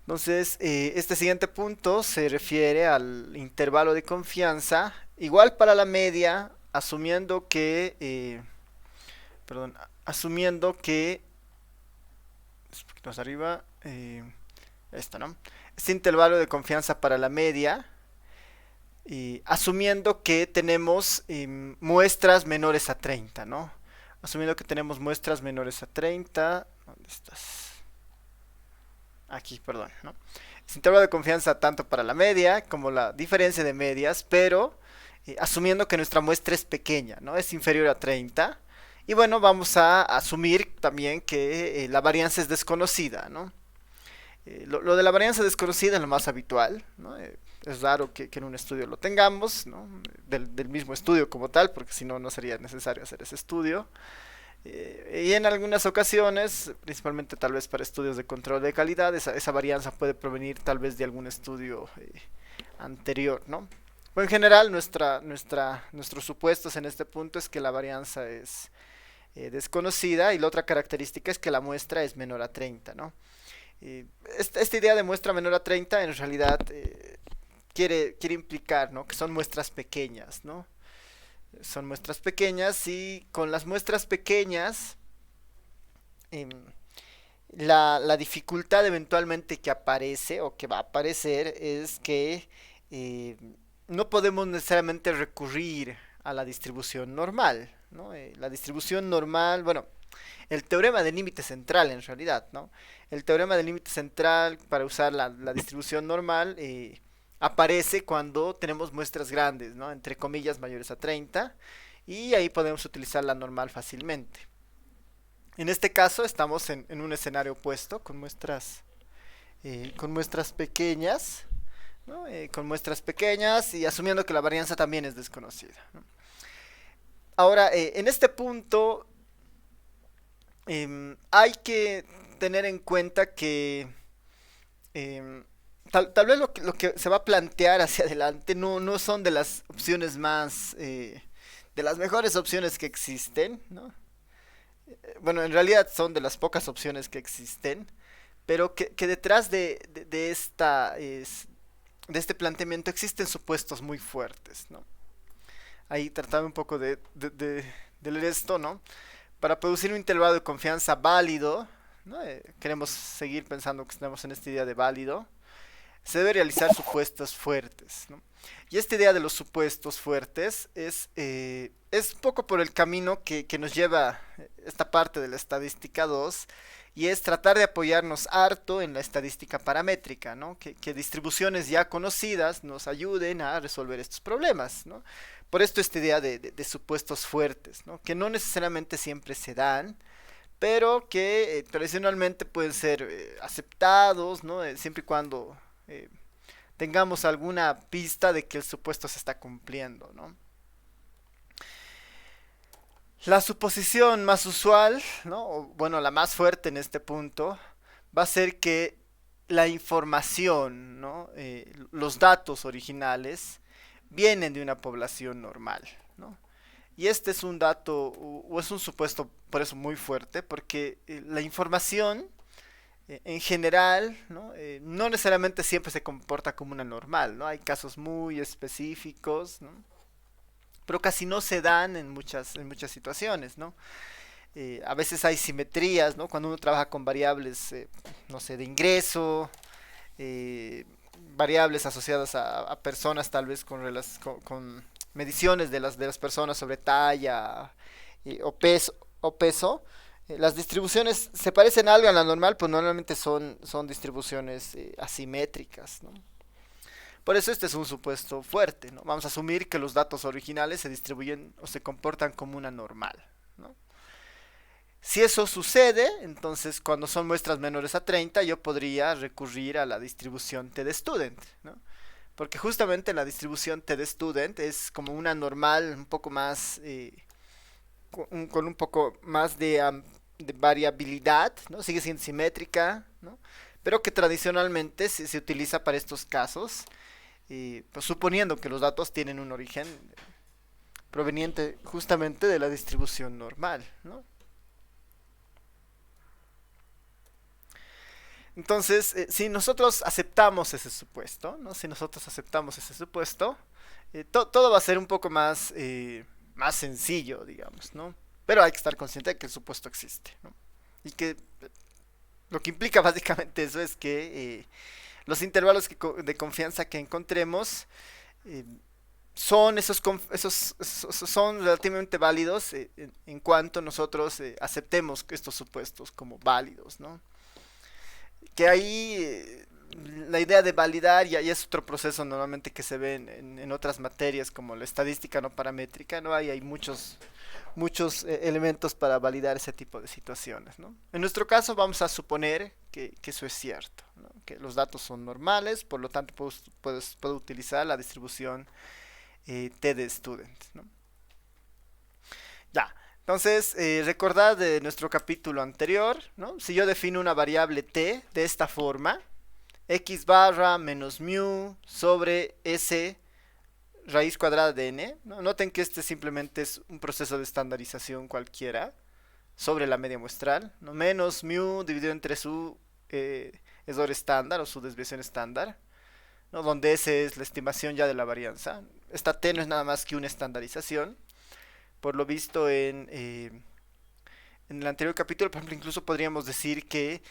Entonces, este siguiente punto se refiere al intervalo de confianza, igual para la media, perdón, asumiendo que, es un poquito más arriba, esto, ¿no? Este intervalo de confianza para la media, asumiendo que tenemos muestras menores a 30, ¿no? Asumiendo que tenemos muestras menores a 30, ¿dónde estás? Aquí, perdón, ¿no? Es intervalo de confianza tanto para la media como la diferencia de medias, pero asumiendo que nuestra muestra es pequeña, ¿no? Es inferior a 30. Y bueno, vamos a asumir también que la varianza es desconocida, ¿no? Lo de la varianza desconocida es lo más habitual, ¿no? Es raro que en un estudio lo tengamos, ¿no? Del mismo estudio como tal, porque si no, no sería necesario hacer ese estudio. Y en algunas ocasiones, principalmente tal vez para estudios de control de calidad, esa varianza puede provenir tal vez de algún estudio anterior, ¿no? Pero en general, nuestros supuestos en este punto es que la varianza es desconocida y la otra característica es que la muestra es menor a 30, ¿no? Esta idea de muestra menor a 30 en realidad quiere implicar, ¿no? Que son muestras pequeñas, ¿no? Son muestras pequeñas y con las muestras pequeñas eh, la dificultad eventualmente que aparece o que va a aparecer es que eh, no podemos necesariamente recurrir a la distribución normal, ¿no? La distribución normal, bueno, el teorema del límite central en realidad, ¿no? El teorema del límite central para usar la distribución normal aparece cuando tenemos muestras grandes, ¿no? Entre comillas mayores a 30 y ahí podemos utilizar la normal fácilmente. En este caso estamos en un escenario opuesto con muestras pequeñas, ¿no? Con muestras pequeñas y asumiendo que la varianza también es desconocida, ¿no? Ahora, en este punto hay que tener en cuenta que tal vez lo que se va a plantear hacia adelante no son de las opciones más, de las mejores opciones que existen, ¿no? Bueno, en realidad son de las pocas opciones que existen, pero que detrás de este planteamiento existen supuestos muy fuertes, ¿no? Ahí trataba un poco de leer esto, ¿no? Para producir un intervalo de confianza válido, ¿no? Queremos seguir pensando que estamos en esta idea de válido, se debe realizar supuestos fuertes, ¿no? Y esta idea de los supuestos fuertes es un poco por el camino que nos lleva esta parte de la estadística 2 y es tratar de apoyarnos harto en la estadística paramétrica, ¿no? Que distribuciones ya conocidas nos ayuden a resolver estos problemas, ¿no? Por esto esta idea de supuestos fuertes, ¿no? Que no necesariamente siempre se dan, pero que tradicionalmente pueden ser aceptados, ¿no? Siempre y cuando eh, tengamos alguna pista de que el supuesto se está cumpliendo, ¿no? La suposición más usual, ¿no? O, bueno, la más fuerte en este punto, va a ser que la información, ¿no? Los datos originales vienen de una población normal, ¿no? Y este es un dato o es un supuesto por eso muy fuerte, porque la información en general, ¿no? No necesariamente siempre se comporta como una normal, ¿no? Hay casos muy específicos, ¿no? Pero casi no se dan en muchas situaciones, ¿no? A veces hay simetrías, ¿no? Cuando uno trabaja con variables, no sé, de ingreso, eh, variables asociadas a personas tal vez con mediciones de las personas sobre talla o peso. Las distribuciones se parecen algo a la normal, pero normalmente son distribuciones asimétricas, ¿no? Por eso este es un supuesto fuerte, ¿no? Vamos a asumir que los datos originales se distribuyen o se comportan como una normal, ¿no? Si eso sucede, entonces cuando son muestras menores a 30, yo podría recurrir a la distribución t-de-student, ¿no? Porque justamente la distribución t-de-student es como una normal un poco más, con un poco más de variabilidad, ¿no? Sigue siendo simétrica, ¿no? Pero que tradicionalmente se utiliza para estos casos, pues suponiendo que los datos tienen un origen proveniente justamente de la distribución normal, ¿no? Entonces, si nosotros aceptamos ese supuesto, ¿no? Si nosotros aceptamos ese supuesto, todo va a ser un poco más sencillo, digamos, ¿no? Pero hay que estar consciente de que el supuesto existe, ¿no? Y que lo que implica básicamente eso es que los intervalos de confianza que encontremos eh, son son relativamente válidos en cuanto nosotros aceptemos estos supuestos como válidos, ¿no? Que ahí la idea de validar ya es otro proceso normalmente que se ve en otras materias como la estadística no paramétrica, ¿no? Ahí hay muchos elementos para validar ese tipo de situaciones, ¿no? En nuestro caso vamos a suponer que eso es cierto, ¿no? Que los datos son normales, por lo tanto puedo utilizar la distribución T de student, ¿no? Ya, entonces recordad de nuestro capítulo anterior, ¿no? Si yo defino una variable T de esta forma, x barra menos mu sobre s raíz cuadrada de n, ¿no? Noten que este simplemente es un proceso de estandarización cualquiera sobre la media muestral, ¿no? Menos mu dividido entre su error estándar o su desviación estándar, ¿no? Donde S es la estimación ya de la varianza. Esta T no es nada más que una estandarización. Por lo visto en el anterior capítulo, por ejemplo, incluso podríamos decir que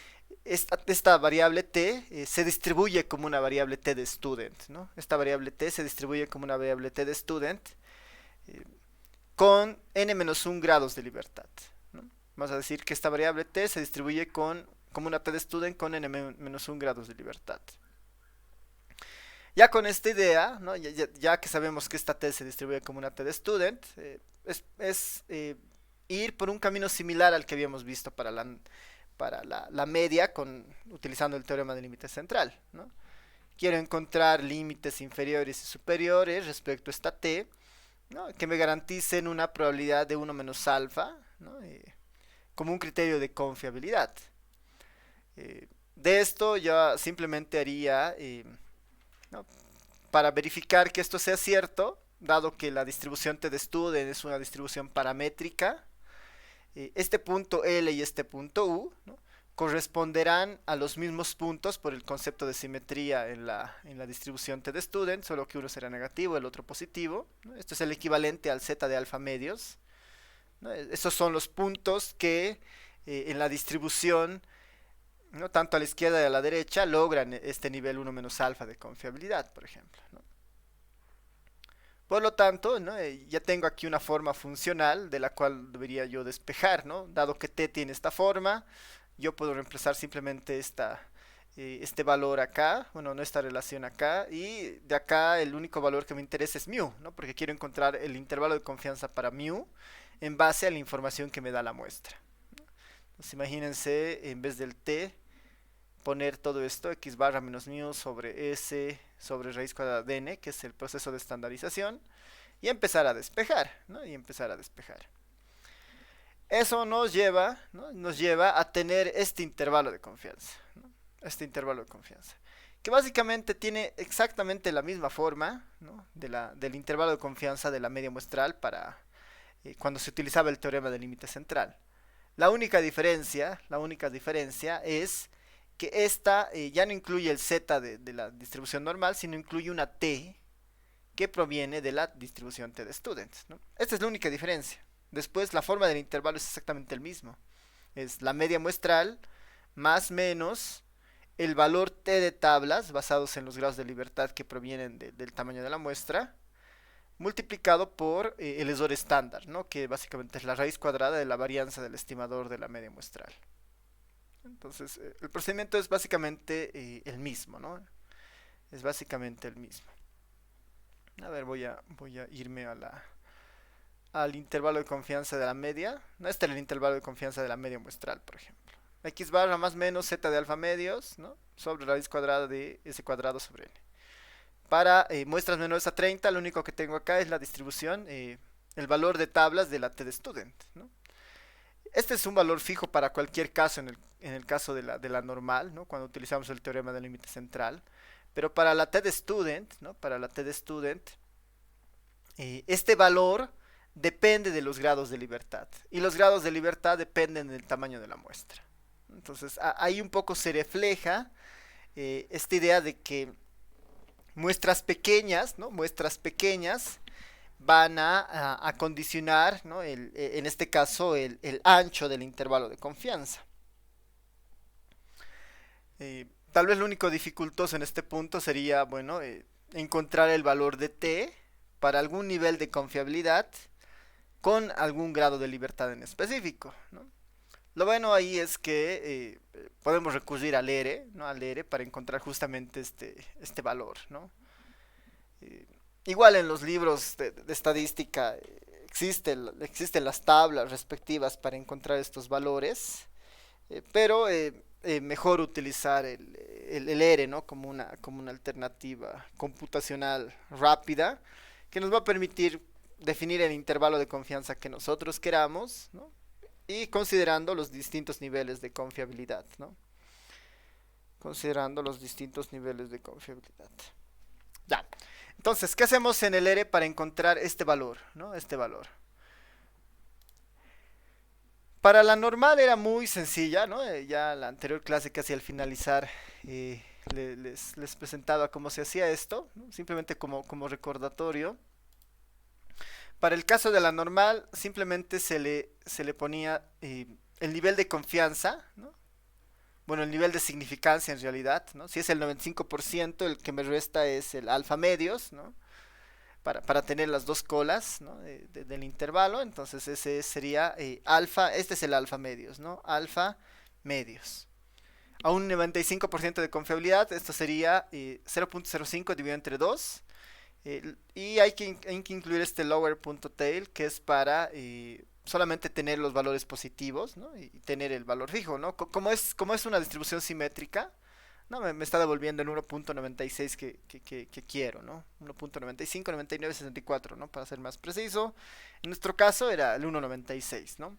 esta variable t se distribuye como una variable t de student, ¿no? Esta variable t se distribuye como una variable t de student eh, con n-1 grados de libertad, ¿no? Vamos a decir que esta variable t se distribuye como una t de student con n-1 grados de libertad. Ya con esta idea, ¿no? Ya que sabemos que esta t se distribuye como una t de student, es ir por un camino similar al que habíamos visto para la media utilizando el teorema del límite central, ¿no? Quiero encontrar límites inferiores y superiores respecto a esta t, ¿no? Que me garanticen una probabilidad de 1 menos alfa, ¿no? Como un criterio de confiabilidad. De esto ya simplemente haría, ¿no? Para verificar que esto sea cierto, dado que la distribución T de Student es una distribución paramétrica, este punto L y este punto U, ¿no? Corresponderán a los mismos puntos por el concepto de simetría en la distribución T de Student, solo que uno será negativo, el otro positivo, ¿no? Esto es el equivalente al Z de alfa medios, ¿no? Esos son los puntos que en la distribución, ¿no? Tanto a la izquierda y a la derecha logran este nivel 1 menos alfa de confiabilidad, por ejemplo, ¿no? Por lo tanto, ¿no? Ya tengo aquí una forma funcional de la cual debería yo despejar, ¿no? Dado que t tiene esta forma, yo puedo reemplazar simplemente este valor acá, bueno, no esta relación acá, y de acá el único valor que me interesa es mu, ¿no? Porque quiero encontrar el intervalo de confianza para mu en base a la información que me da la muestra. Entonces imagínense, en vez del t, poner todo esto, x barra menos mu sobre s sobre raíz cuadrada de n, que es el proceso de estandarización, y empezar a despejar, ¿no? Y empezar a despejar. Eso nos lleva, ¿no? Nos lleva a tener este intervalo de confianza, ¿no? Este intervalo de confianza, que básicamente tiene exactamente la misma forma, ¿no? Del intervalo de confianza de la media muestral para cuando se utilizaba el teorema del límite central. La única diferencia es que esta ya no incluye el z de la distribución normal, sino incluye una t que proviene de la distribución t de students, ¿no? Esta es la única diferencia. Después la forma del intervalo es exactamente el mismo. Es la media muestral más menos el valor t de tablas basados en los grados de libertad que provienen del tamaño de la muestra, multiplicado por el error estándar, ¿no? Que básicamente es la raíz cuadrada de la varianza del estimador de la media muestral. Entonces, el procedimiento es básicamente el mismo, ¿no? Es básicamente el mismo. A ver, voy a irme al intervalo de confianza de la media. No, este es el intervalo de confianza de la media muestral, por ejemplo. X barra más menos z de alfa medios, ¿no? Sobre raíz cuadrada de s cuadrado sobre n. Para muestras menores a 30, lo único que tengo acá es la distribución, el valor de tablas de la t de student, ¿no? Este es un valor fijo para cualquier caso en el caso de la normal, ¿no? Cuando utilizamos el teorema del límite central. Pero para la t de student, ¿no? Para la t de student, este valor depende de los grados de libertad. Y los grados de libertad dependen del tamaño de la muestra. Entonces ahí un poco se refleja esta idea de que muestras pequeñas, ¿no? Muestras pequeñas van a condicionar, ¿no? En este caso, el ancho del intervalo de confianza. Tal vez lo único dificultoso en este punto sería, bueno, encontrar el valor de t para algún nivel de confiabilidad con algún grado de libertad en específico, ¿no? Lo bueno ahí es que podemos recurrir al ERE, ¿no? Al ERE para encontrar justamente este valor, ¿no? Eh, Igual en los libros de estadística existen las tablas respectivas para encontrar estos valores, pero mejor utilizar el ERE, ¿no? Como una alternativa computacional rápida que nos va a permitir definir el intervalo de confianza que nosotros queramos, ¿no? Y considerando los distintos niveles de confiabilidad, ¿no? Considerando los distintos niveles de confiabilidad. Ya. Entonces, ¿qué hacemos en el ERE para encontrar este valor, ¿no? Este valor. Para la normal era muy sencilla, ¿no? Ya la anterior clase casi al finalizar les presentaba cómo se hacía esto, ¿no? Simplemente como recordatorio. Para el caso de la normal, simplemente se le ponía el nivel de confianza, ¿no? Bueno, el nivel de significancia en realidad, ¿no? Si es el 95%, el que me resta es el alfa medios, ¿no? Para tener las dos colas, ¿no? Del intervalo, entonces ese sería alfa, este es el alfa medios, ¿no? Alfa medios. A un 95% de confiabilidad, esto sería 0.05 dividido entre 2. Y hay que incluir este lower.tail, que es para solamente tener los valores positivos, ¿no? Y tener el valor fijo, ¿no? Como es una distribución simétrica, ¿no? Me está devolviendo el 1.96 que quiero, ¿no? 1.95, 99, 64, ¿no? Para ser más preciso. En nuestro caso era el 1.96, ¿no?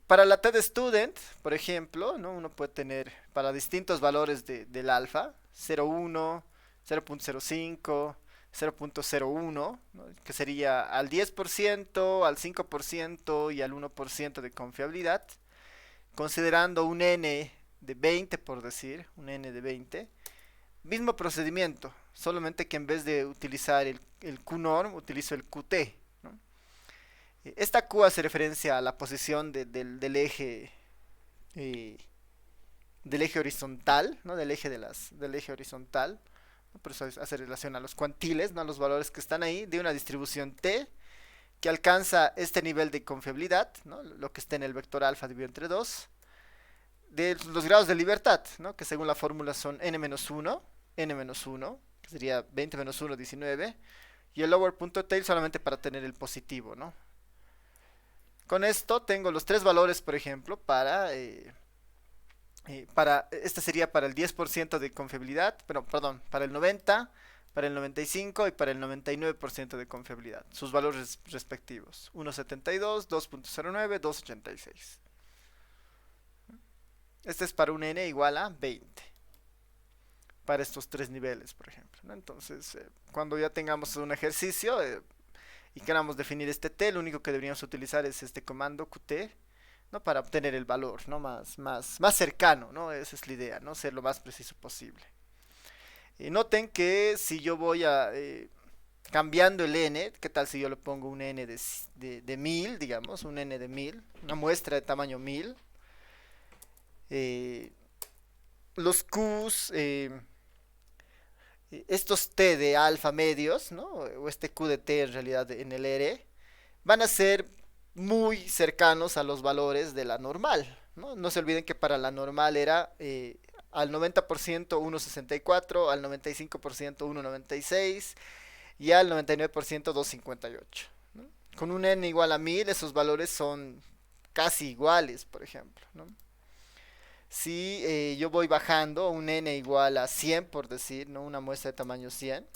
Para la TED Student, por ejemplo, ¿no? Uno puede tener para distintos valores del alfa, 0.1, 0.05, 0.01, ¿no? Que sería al 10%, al 5% y al 1% de confiabilidad, considerando un n de 20, por decir, un n de 20, mismo procedimiento, solamente que en vez de utilizar el QNorm, utilizo el QT, ¿no? Esta Q hace referencia a la posición eh, del eje horizontal, ¿no? Del eje horizontal, ¿no? Por eso hace relación a los cuantiles, ¿no? A los valores que están ahí, de una distribución T que alcanza este nivel de confiabilidad, ¿no? Lo que está en el vector alfa dividido entre 2, de los grados de libertad, ¿no? Que según la fórmula son n-1, que sería 20 menos 1, 19, y el lower.tail solamente para tener el positivo, ¿no? Con esto tengo los tres valores, por ejemplo, este sería para el 10% de confiabilidad, pero perdón, para el 90, para el 95 y para el 99% de confiabilidad, sus valores respectivos, 1.72, 2.09, 2.86. Este es para un n igual a 20, para estos tres niveles, por ejemplo, ¿no? Entonces, cuando ya tengamos un ejercicio y queramos definir este t, lo único que deberíamos utilizar es este comando qt, ¿no? Para obtener el valor, ¿no? Más cercano, ¿no? Esa es la idea, ¿no? Ser lo más preciso posible. Noten que si yo voy cambiando el n, ¿qué tal si yo le pongo un n de 1000, digamos, un n de 1000, una muestra de tamaño 1000? Los Qs, estos T de alfa medios, ¿no? O este Q de T en realidad en el R, van a ser muy cercanos a los valores de la normal, ¿no? No se olviden que para la normal era al 90% 1.64, al 95% 1.96 y al 99% 2.58, ¿no? Con un n igual a 1000 esos valores son casi iguales, por ejemplo, ¿no? Si yo voy bajando un n igual a 100, por decir, ¿no? Una muestra de tamaño 100,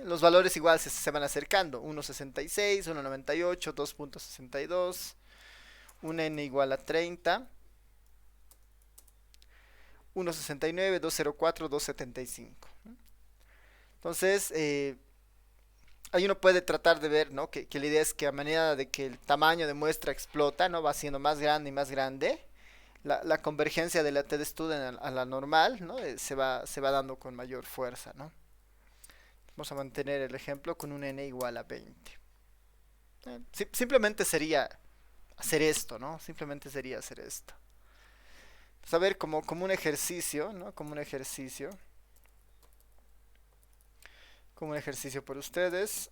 los valores igual se van acercando, 1.66, 1.98, 2.62, un n igual a 30, 1.69, 2.04, 2.75. Entonces, ahí uno puede tratar de ver, ¿no? Que la idea es que a medida de que el tamaño de muestra explota, ¿no? Va siendo más grande y más grande, la convergencia de la t-student a la normal, ¿no? Se va dando con mayor fuerza, ¿no? Vamos a mantener el ejemplo con un n igual a 20. Simplemente sería hacer esto, ¿no? Simplemente sería hacer esto. Pues a ver, como un ejercicio, ¿no? Como un ejercicio por ustedes.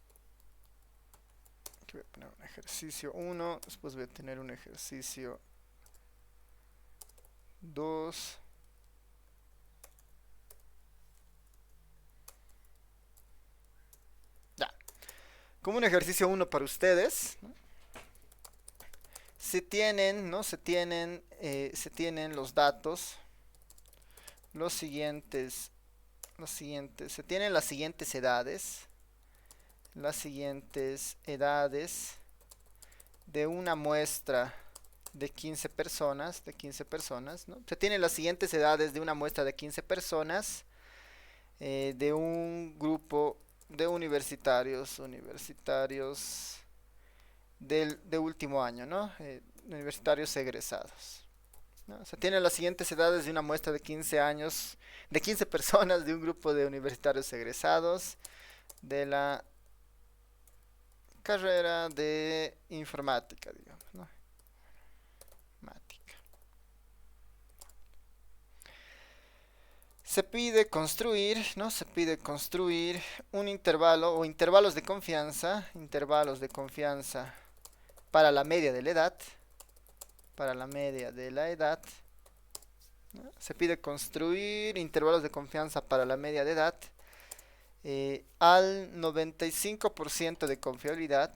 Aquí voy a poner un ejercicio 1, después voy a tener un ejercicio 2. Ya. Como un ejercicio 1 para ustedes, ¿no? Se tienen, ¿no? Se tienen los datos, los siguientes, se tienen las siguientes edades de una muestra de 15 personas, ¿no? Se tienen las siguientes edades de una muestra de 15 personas, de un grupo de universitarios de último año, ¿no? Universitarios egresados, ¿no? Se tienen las siguientes edades de una muestra de 15 años, de 15 personas de un grupo de universitarios egresados de la carrera de informática, digamos, ¿no? Informática. Se pide construir, ¿no? Se pide construir un intervalo o intervalos de confianza para la media de la edad, ¿no? Se pide construir intervalos de confianza para la media de edad al 95% de confiabilidad,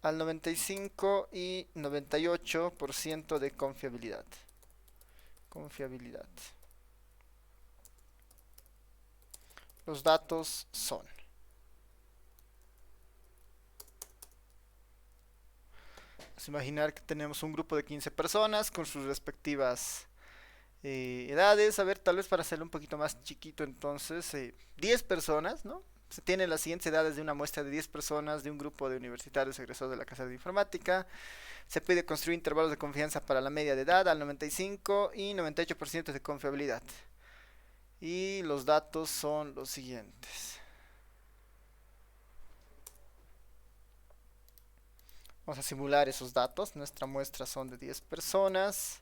al 95 y 98% de confiabilidad. Los datos son: vamos a imaginar que tenemos un grupo de 15 personas con sus respectivas edades. A ver, tal vez para hacerlo un poquito más chiquito, entonces 10 personas, ¿no? Se tienen las siguientes edades de una muestra de 10 personas de un grupo de universitarios egresados de la carrera de informática. Se pide construir intervalos de confianza para la media de edad al 95 y 98% de confiabilidad. Y los datos son los siguientes. Vamos a simular esos datos. Nuestra muestra son de 10 personas.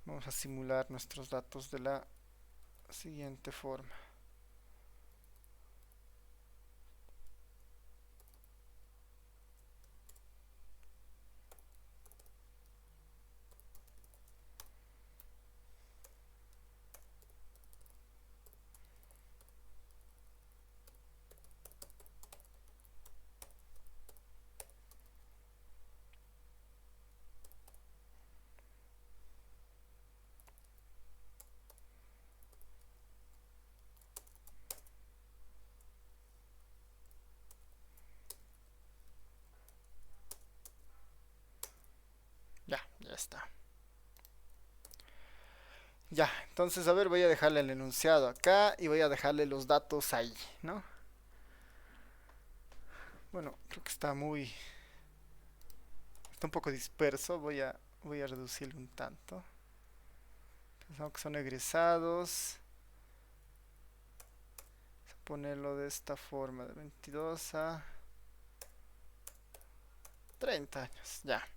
Vamos a simular nuestros datos de la siguiente forma. Ya está. Ya, entonces a ver, voy a dejarle el enunciado acá y voy a dejarle los datos ahí, ¿no? Bueno, creo que está un poco disperso. Voy a reducirlo un tanto. Pensamos que son egresados. Vamos a ponerlo de esta forma, de 22 a 30 años, ya.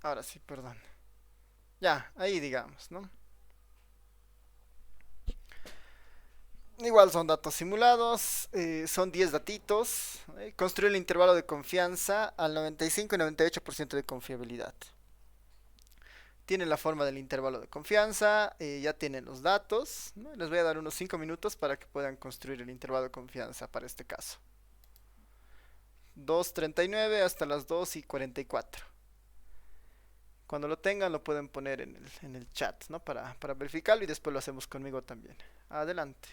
Ahora sí, perdón. Ya, ahí digamos, ¿no? Igual son datos simulados, son 10 datitos. Construir el intervalo de confianza al 95 y 98% de confiabilidad. Tienen la forma del intervalo de confianza, ya tienen los datos, ¿no? Les voy a dar unos 5 minutos para que puedan construir el intervalo de confianza para este caso. 2:39 hasta las 2:44. Cuando lo tengan lo pueden poner en el chat, ¿no? Para verificarlo, y después lo hacemos conmigo también. Adelante.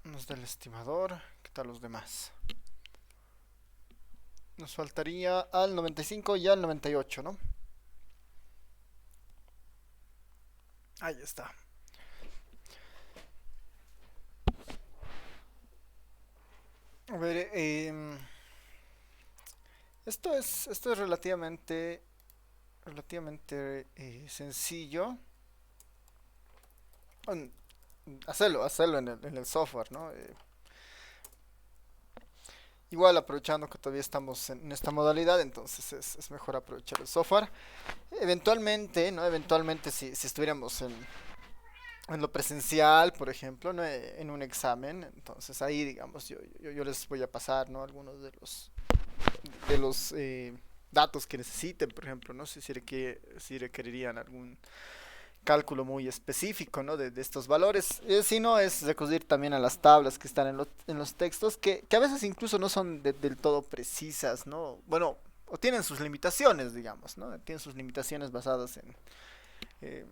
Nos da el estimador. ¿Qué tal los demás? Nos faltaría al 95 y al 98, ¿no? Ahí está. A ver, esto es relativamente sencillo. Bueno, hacerlo en el software, ¿no? Igual aprovechando que todavía estamos en esta modalidad, entonces es mejor aprovechar el software. Eventualmente, ¿no? Eventualmente si estuviéramos en lo presencial, por ejemplo, ¿no? En un examen, entonces ahí, digamos, yo les voy a pasar, ¿no? Algunos de los datos que necesiten, por ejemplo, no sé si requerirían algún cálculo muy específico, ¿no? De estos valores. Si no, es recurrir también a las tablas que están en los textos, que a veces incluso no son del todo precisas, ¿no? Bueno, o tienen sus limitaciones, digamos, ¿no? Tienen sus limitaciones eh,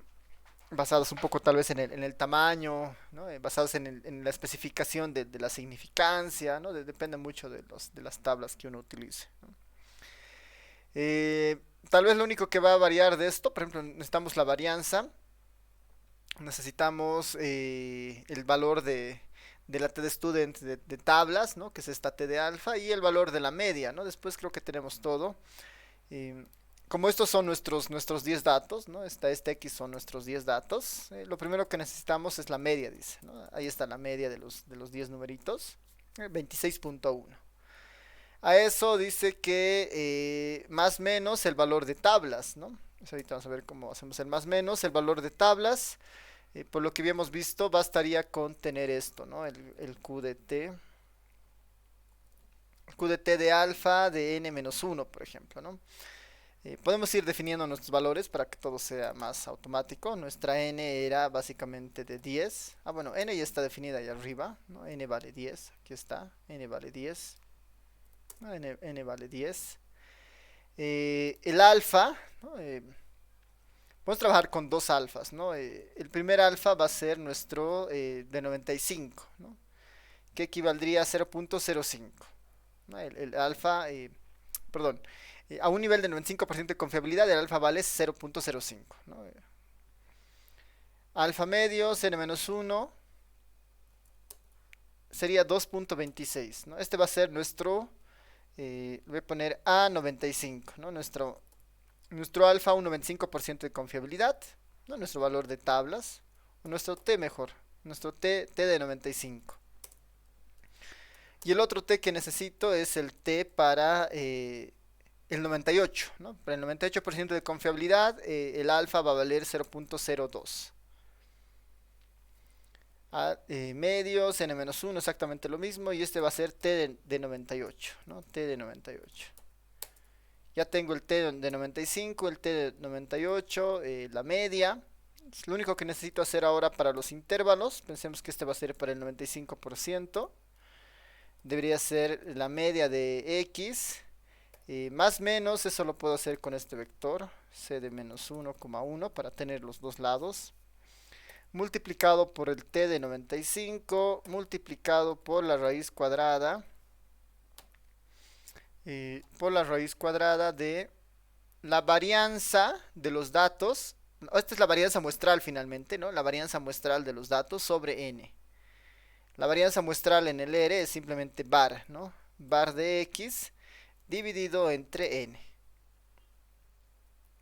basadas un poco tal vez en el tamaño, ¿no? Basados en la especificación de la significancia, ¿no? Depende mucho de las tablas que uno utilice, ¿no? Eh, Tal vez lo único que va a variar de esto, por ejemplo, necesitamos la varianza, necesitamos el valor de la T de student de tablas, ¿no? Que es esta T de alfa, y el valor de la media, ¿no? Después creo que tenemos todo. Eh, Como estos son nuestros 10 datos, ¿no? Este X son nuestros 10 datos. Lo primero que necesitamos es la media, dice, ¿no? Ahí está la media de los 10 numeritos. 26.1. A eso dice que más menos el valor de tablas, ¿no? Pues ahorita vamos a ver cómo hacemos el más menos, el valor de tablas. Por lo que habíamos visto, bastaría con tener esto, ¿no? El Q de T. El Q de T de alfa de n-1, por ejemplo, ¿no? Podemos ir definiendo nuestros valores para que todo sea más automático. Nuestra n era básicamente de 10. Ah, bueno, n ya está definida ahí arriba, ¿no? N vale 10. Aquí está. N vale 10. ¿No? N vale 10. El alfa, ¿no? Podemos trabajar con dos alfas, ¿no? El primer alfa va a ser nuestro de 95, ¿no? Que equivaldría a 0.05. ¿No? El alfa, perdón, a un nivel de 95% de confiabilidad, el alfa vale 0.05, ¿no? Alfa medio, n-1, sería 2.26, ¿no? Este va a ser nuestro, voy a poner a 95, ¿no? Nuestro alfa, un 95% de confiabilidad, ¿no? Nuestro valor de tablas, o nuestro t mejor, nuestro t de 95. Y el otro t que necesito es el t para el 98, ¿no? Para el 98% de confiabilidad, el alfa va a valer 0.02. Medios, n-1, exactamente lo mismo. Y este va a ser t de 98, ¿no? T de 98. Ya tengo el t de 95, el t de 98, la media. Lo único que necesito hacer ahora para los intervalos, pensemos que este va a ser para el 95%. Debería ser la media de x. Más menos, eso lo puedo hacer con este vector, c de menos 1,1 para tener los dos lados. Multiplicado por el t de 95, multiplicado por la raíz cuadrada. Por la raíz cuadrada de la varianza de los datos. Esta es la varianza muestral finalmente, ¿no? La varianza muestral de los datos sobre n. La varianza muestral en el R es simplemente var, ¿no? Var de x dividido entre n.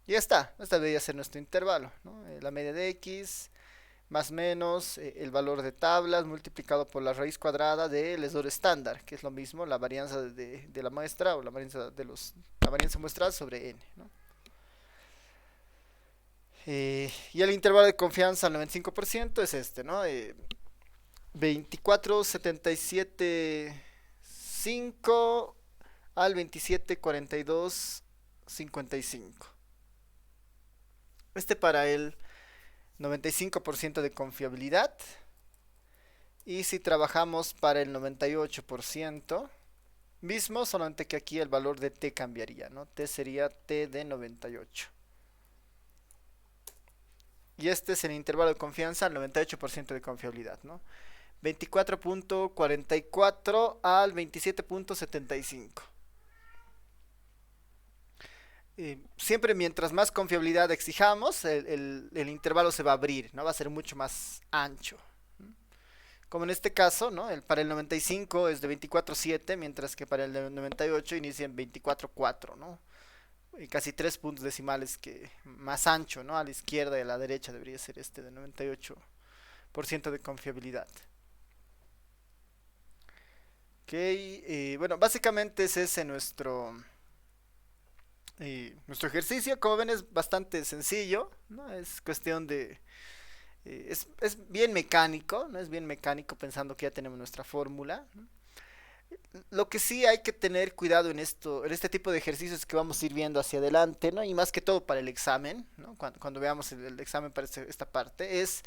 Y ya está. Este debería ser nuestro intervalo, ¿no? La media de x más menos el valor de tablas multiplicado por la raíz cuadrada del error estándar, que es lo mismo la varianza de la muestra o la varianza muestral sobre n, ¿no? Y el intervalo de confianza al 95% es este, ¿no? 24,77,5 al 27,42,55. Este para el 95% de confiabilidad. Y si trabajamos para el 98%, mismo, solamente que aquí el valor de t cambiaría, ¿no? T sería t de 98. Y este es el intervalo de confianza al 98% de confiabilidad, ¿no? 24.44 al 27.75. Siempre mientras más confiabilidad exijamos, el intervalo se va a abrir, ¿no? Va a ser mucho más ancho. Como en este caso, ¿no? Para el 95 es de 24,7, mientras que para el 98 inicia en 24,4, ¿no? Y casi 3 puntos decimales que más ancho, ¿no? A la izquierda y a la derecha debería ser este de 98% de confiabilidad. Ok, bueno, básicamente es ese nuestro ejercicio. Como ven es bastante sencillo, ¿no? Es cuestión de... es bien mecánico, ¿no? Es bien mecánico pensando que ya tenemos nuestra fórmula, ¿no? Lo que sí hay que tener cuidado en este tipo de ejercicios que vamos a ir viendo hacia adelante, ¿no? Y más que todo para el examen, ¿no? Cuando veamos el examen para esta parte, es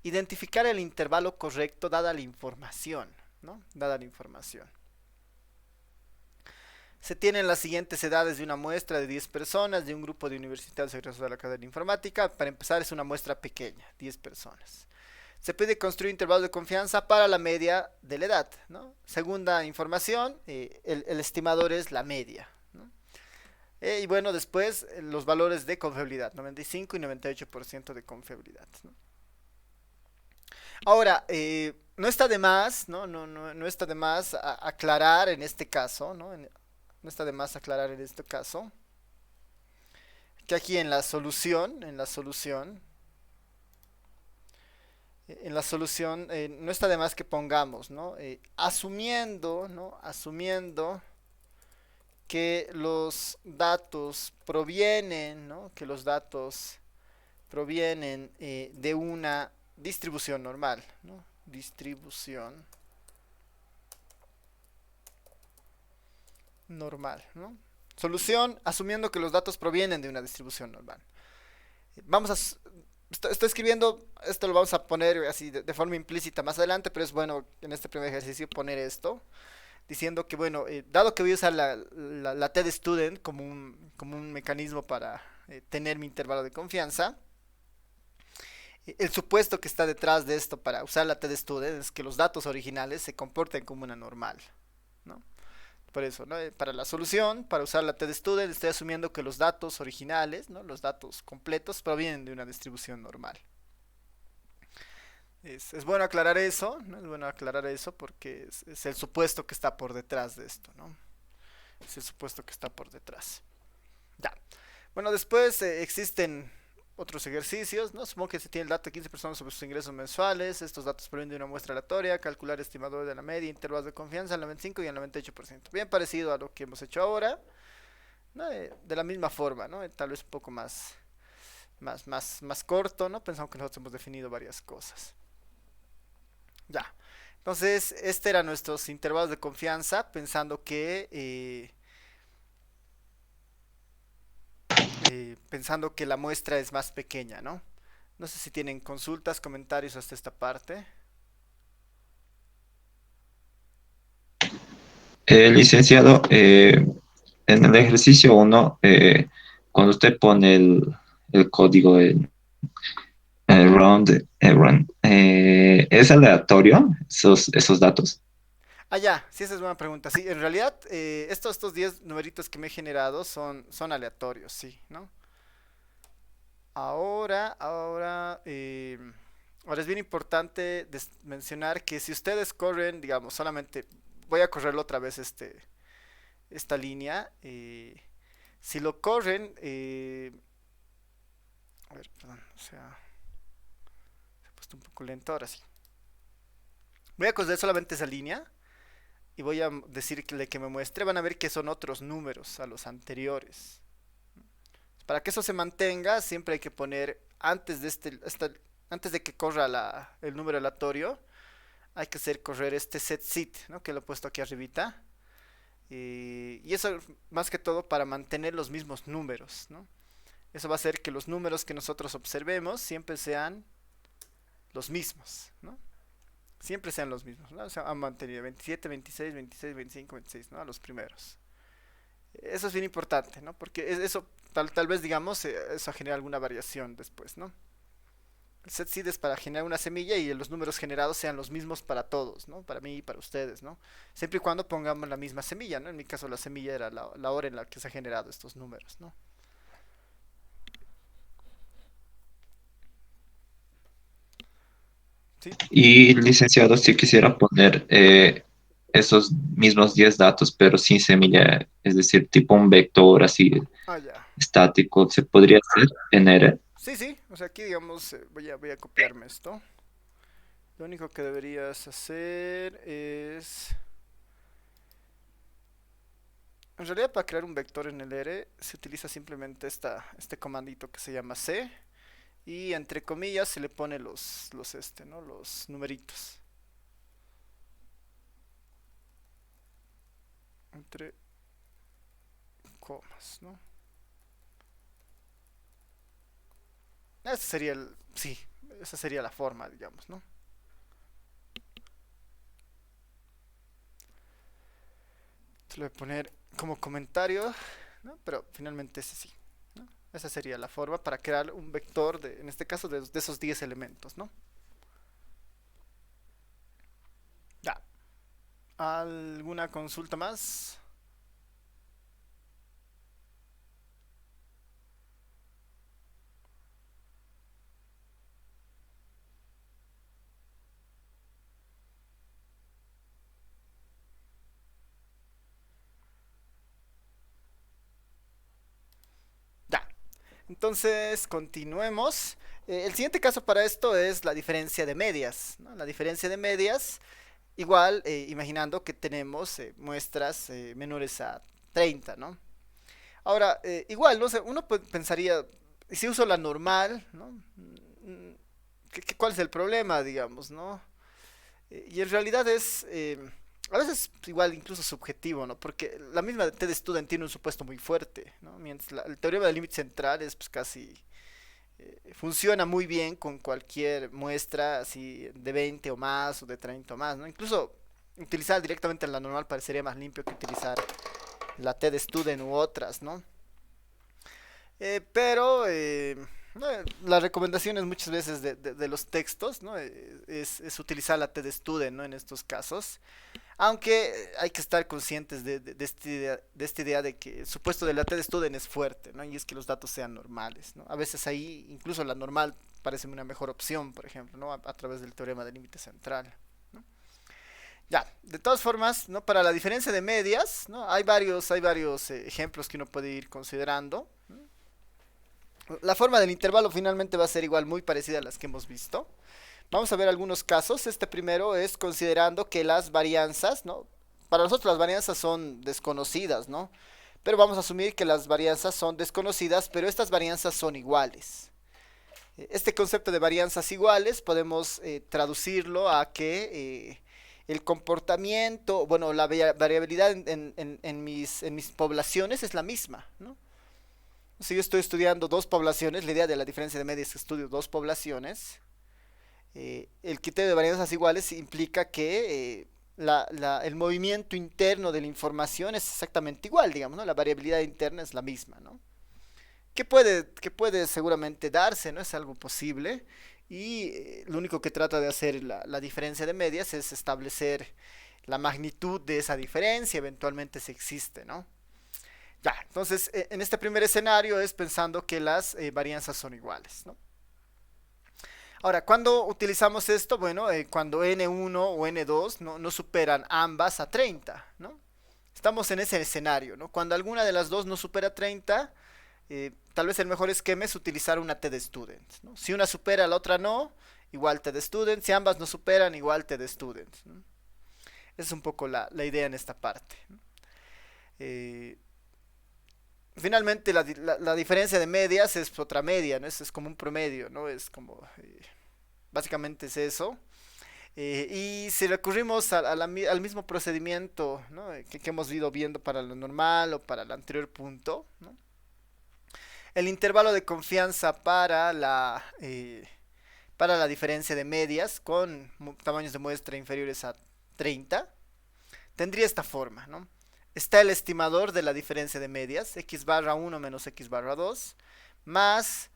identificar el intervalo correcto dada la información, ¿no? Dada la información. Se tienen las siguientes edades de una muestra de 10 personas, de un grupo de universitarios egresados de la carrera de informática. Para empezar es una muestra pequeña, 10 personas. Se puede construir intervalos de confianza para la media de la edad, ¿no? Segunda información, el estimador es la media, ¿no? Y bueno, después los valores de confiabilidad, 95 y 98% de confiabilidad, ¿no? Ahora, no está de más, ¿no? No está de más aclarar en este caso, ¿no? No está de más aclarar en este caso que aquí en la solución, no está de más que pongamos, ¿no? Asumiendo, ¿no? Asumiendo que los datos provienen, ¿no? Que los datos provienen de una distribución normal, ¿no? Distribución normal, ¿no? Solución, asumiendo que los datos provienen de una distribución normal. Vamos a... Estoy escribiendo, esto lo vamos a poner así de forma implícita más adelante, pero es bueno en este primer ejercicio poner esto, diciendo que, bueno, dado que voy a usar la TED-Student como un mecanismo para tener mi intervalo de confianza, el supuesto que está detrás de esto para usar la TED-Student es que los datos originales se comporten como una normal, ¿no? Por eso, ¿no? Para la solución, para usar la TED-Student, estoy asumiendo que los datos originales, ¿no? Los datos completos, provienen de una distribución normal. Es bueno aclarar eso, ¿no? Es bueno aclarar eso porque es el supuesto que está por detrás de esto, ¿no? Es el supuesto que está por detrás. Ya. Bueno, después existen otros ejercicios, ¿no? Supongo que se tiene el dato de 15 personas sobre sus ingresos mensuales. Estos datos provienen de una muestra aleatoria. Calcular estimador de la media, intervalos de confianza al 95 y al 98%. Bien parecido a lo que hemos hecho ahora, ¿no? De la misma forma, ¿no? Tal vez un poco más corto, ¿no? Pensamos que nosotros hemos definido varias cosas. Ya. Entonces, este eran nuestros intervalos de confianza, pensando que la muestra es más pequeña, ¿no? No sé si tienen consultas, comentarios hasta esta parte. Licenciado, en el ejercicio 1, cuando usted pone el código run, ¿es aleatorio esos datos? Ah, ya, sí, esa es buena pregunta. Sí, en realidad, estos 10 numeritos que me he generado son aleatorios, sí, ¿no? Ahora es bien importante mencionar que si ustedes corren, digamos, solamente voy a correrlo otra vez esta línea. Si lo corren, a ver, perdón, o sea, se ha puesto un poco lento, ahora sí. Voy a correr solamente esa línea y voy a decirle que me muestre. Van a ver que son otros números a los anteriores. Para que eso se mantenga, siempre hay que poner antes de que corra el número aleatorio, hay que hacer correr este setSit, ¿no? Que lo he puesto aquí arribita. Y eso más que todo para mantener los mismos números, ¿no? Eso va a hacer que los números que nosotros observemos siempre sean los mismos, ¿no? Siempre sean los mismos, ¿no? O sea, han mantenido 27, 26, 26, 25, 26, ¿no? A los primeros. Eso es bien importante, ¿no? Porque eso, tal vez, digamos, eso genera alguna variación después, ¿no? El set seed es para generar una semilla y los números generados sean los mismos para todos, ¿no? Para mí y para ustedes, ¿no? Siempre y cuando pongamos la misma semilla, ¿no? En mi caso la semilla era la hora en la que se han generado estos números, ¿no? ¿sí? Y licenciado, si quisiera poner esos mismos 10 datos, pero sin semilla, es decir, tipo un vector así Ah, ya. estático, ¿se podría hacer en R? Sí, sí, o sea, aquí digamos, voy a copiarme esto. Lo único que deberías hacer es... En realidad para crear un vector en el R se utiliza simplemente este comandito que se llama C y entre comillas se le pone ¿no? Los numeritos. Entre comas, ¿no? Ese sería sí, esa sería la forma, digamos, ¿no? Se lo voy a poner como comentario, ¿no? Pero finalmente ese sí, ¿no? Esa sería la forma para crear un vector, en este caso, de esos 10 elementos, ¿no? Ya. ¿Alguna consulta más? Ya. Entonces, continuemos. El siguiente caso para esto es la diferencia de medias, ¿no? La diferencia de medias, igual, imaginando que tenemos muestras menores a 30, ¿no? Ahora, igual, no sé, uno pensaría, ¿y si uso la normal, ¿no? ¿Cuál es el problema, digamos, ¿no? Y en realidad es, a veces igual incluso subjetivo, ¿no? Porque la misma TED Student tiene un supuesto muy fuerte, ¿no? Mientras el teorema del límite central es pues casi, funciona muy bien con cualquier muestra así de 20 o más o de 30 o más, ¿no? Incluso utilizar directamente la normal parecería más limpio que utilizar la TED Student u otras, ¿no? Pero no, las recomendaciones muchas veces de los textos, ¿no? Es utilizar la TED Student, ¿no? En estos casos. Aunque hay que estar conscientes esta idea de que el supuesto de la TED Student es fuerte, ¿no? Y es que los datos sean normales, ¿no? A veces ahí incluso la normal parece una mejor opción, por ejemplo, ¿no? A través del teorema del límite central, ¿no? Ya, de todas formas, ¿no? Para la diferencia de medias, ¿no? Hay varios ejemplos que uno puede ir considerando, ¿no? La forma del intervalo finalmente va a ser igual muy parecida a las que hemos visto. Vamos a ver algunos casos. Este primero es considerando que las varianzas, ¿no? Para nosotros las varianzas son desconocidas, ¿no? Pero vamos a asumir que las varianzas son desconocidas, pero estas varianzas son iguales. Este concepto de varianzas iguales podemos traducirlo a que el comportamiento, bueno, la variabilidad en mis poblaciones es la misma, ¿no? Si yo estoy estudiando dos poblaciones, la idea de la diferencia de medias es que estudio dos poblaciones. El criterio de varianzas iguales implica que el movimiento interno de la información es exactamente igual, digamos, ¿no? La variabilidad interna es la misma, ¿no? Que puede seguramente darse, ¿no? Es algo posible. Y lo único que trata de hacer la diferencia de medias es establecer la magnitud de esa diferencia, eventualmente si existe, ¿no? Ya, entonces en este primer escenario es pensando que las varianzas son iguales, ¿no? Ahora, ¿cuándo utilizamos esto? Bueno, cuando n1 o n2 no superan ambas a 30, ¿no? Estamos en ese escenario, ¿no? Cuando alguna de las dos no supera 30, tal vez el mejor esquema es utilizar una TD Student, ¿no? Si una supera, la otra no, igual TD Student. Si ambas no superan, igual TD Student, ¿no? Esa es un poco la idea en esta parte, ¿no? Eh, Finalmente, la diferencia de medias es otra media, ¿no? Es como un promedio, ¿no? Es como, básicamente es eso. Y si recurrimos al mismo procedimiento, ¿no? que hemos ido viendo para lo normal o para el anterior punto, ¿no? El intervalo de confianza para la diferencia de medias con tamaños de muestra inferiores a 30 tendría esta forma, ¿no? Está el estimador de la diferencia de medias, x barra 1 menos x barra 2, más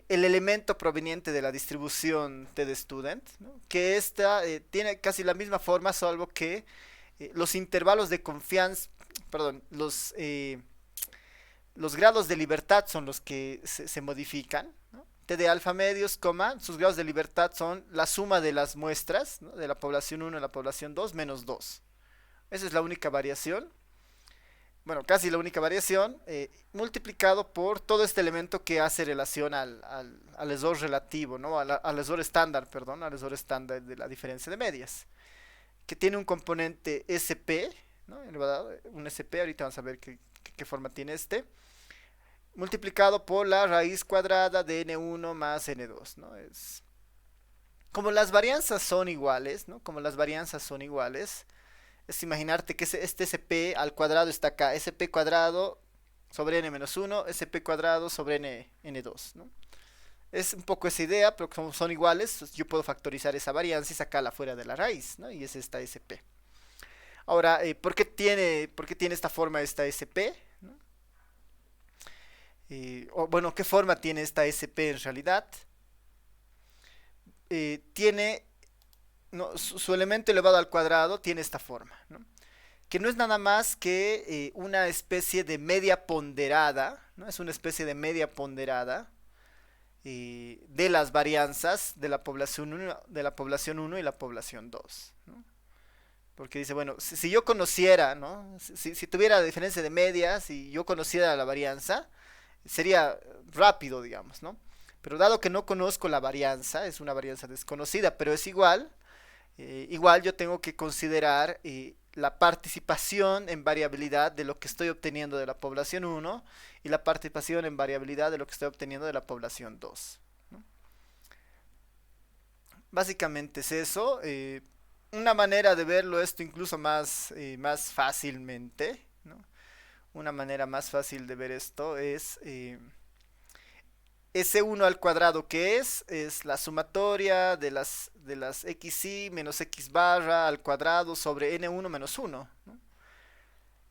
el elemento proveniente de la distribución de student, ¿no? Que esta tiene casi la misma forma, salvo que los intervalos de confianza, perdón, los grados de libertad son los que se modifican, ¿no? T de alfa medios, coma, sus grados de libertad son la suma de las muestras, ¿no? De la población 1 a la población 2 menos 2. Esa es la única variación, bueno, casi la única variación, multiplicado por todo este elemento que hace relación al error relativo, ¿no? Al error estándar, perdón, al error estándar de la diferencia de medias, que tiene un componente SP, ¿no? Un SP, ahorita vamos a ver qué forma tiene este, multiplicado por la raíz cuadrada de n1 más n2, ¿no? Como las varianzas son iguales, ¿no? Como las varianzas son iguales, es imaginarte que este SP al cuadrado está acá, SP cuadrado sobre n menos 1, SP cuadrado sobre n2, ¿no? Es un poco esa idea, pero como son iguales, pues yo puedo factorizar esa varianza y sacarla fuera de la raíz, ¿no? Y es esta SP. Ahora, por qué tiene esta forma esta SP? ¿No? Bueno, ¿qué forma tiene esta SP en realidad? Tiene, no, su elemento elevado al cuadrado tiene esta forma, ¿no? Que no es nada más que una especie de media ponderada, ¿no? Es una especie de media ponderada de las varianzas de la población 1, y la población 2, ¿no? Porque dice, bueno, si yo conociera, ¿no? Si tuviera la diferencia de medias y yo conociera la varianza, sería rápido, digamos, ¿no? Pero dado que no conozco la varianza, es una varianza desconocida, pero es igual, igual yo tengo que considerar la participación en variabilidad de lo que estoy obteniendo de la población 1 y la participación en variabilidad de lo que estoy obteniendo de la población 2, ¿no? Básicamente es eso. Una manera de verlo esto incluso más fácilmente, ¿no? Una manera más fácil de ver esto es S1 al cuadrado, que es la sumatoria de las xi menos x barra al cuadrado sobre n1 menos 1, ¿no?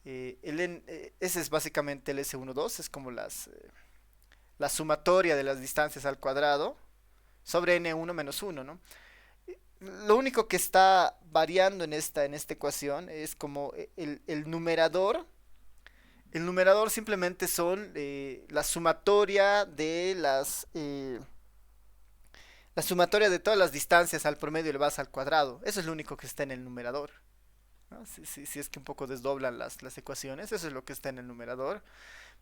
Ese es básicamente el S12, es como la sumatoria de las distancias al cuadrado sobre n1 menos 1, ¿no? Lo único que está variando en esta ecuación es como el numerador. El numerador simplemente son la sumatoria de la sumatoria de todas las distancias al promedio elevadas al cuadrado. Eso es lo único que está en el numerador, ¿no? Si es que un poco desdoblan las ecuaciones, eso es lo que está en el numerador.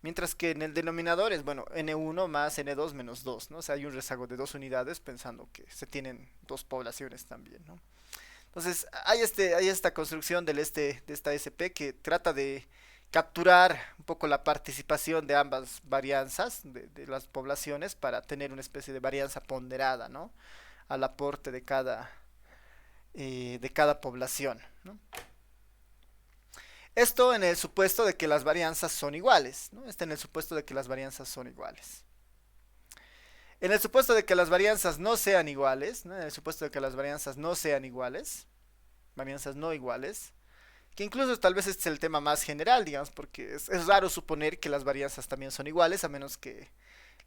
Mientras que en el denominador es, bueno, n1 más n2 menos 2, ¿no? O sea, hay un rezago de dos unidades pensando que se tienen dos poblaciones también, ¿no? Entonces, hay esta construcción de esta SP que trata de capturar un poco la participación de ambas varianzas de las poblaciones para tener una especie de varianza ponderada, ¿no? Al aporte de cada población, ¿no? Esto en el supuesto de que las varianzas son iguales, ¿no? En el supuesto de que las varianzas son iguales. En el supuesto de que las varianzas no sean iguales, ¿no? En el supuesto de que las varianzas no sean iguales, varianzas no iguales, que incluso tal vez este es el tema más general, digamos, porque es raro suponer que las varianzas también son iguales, a menos que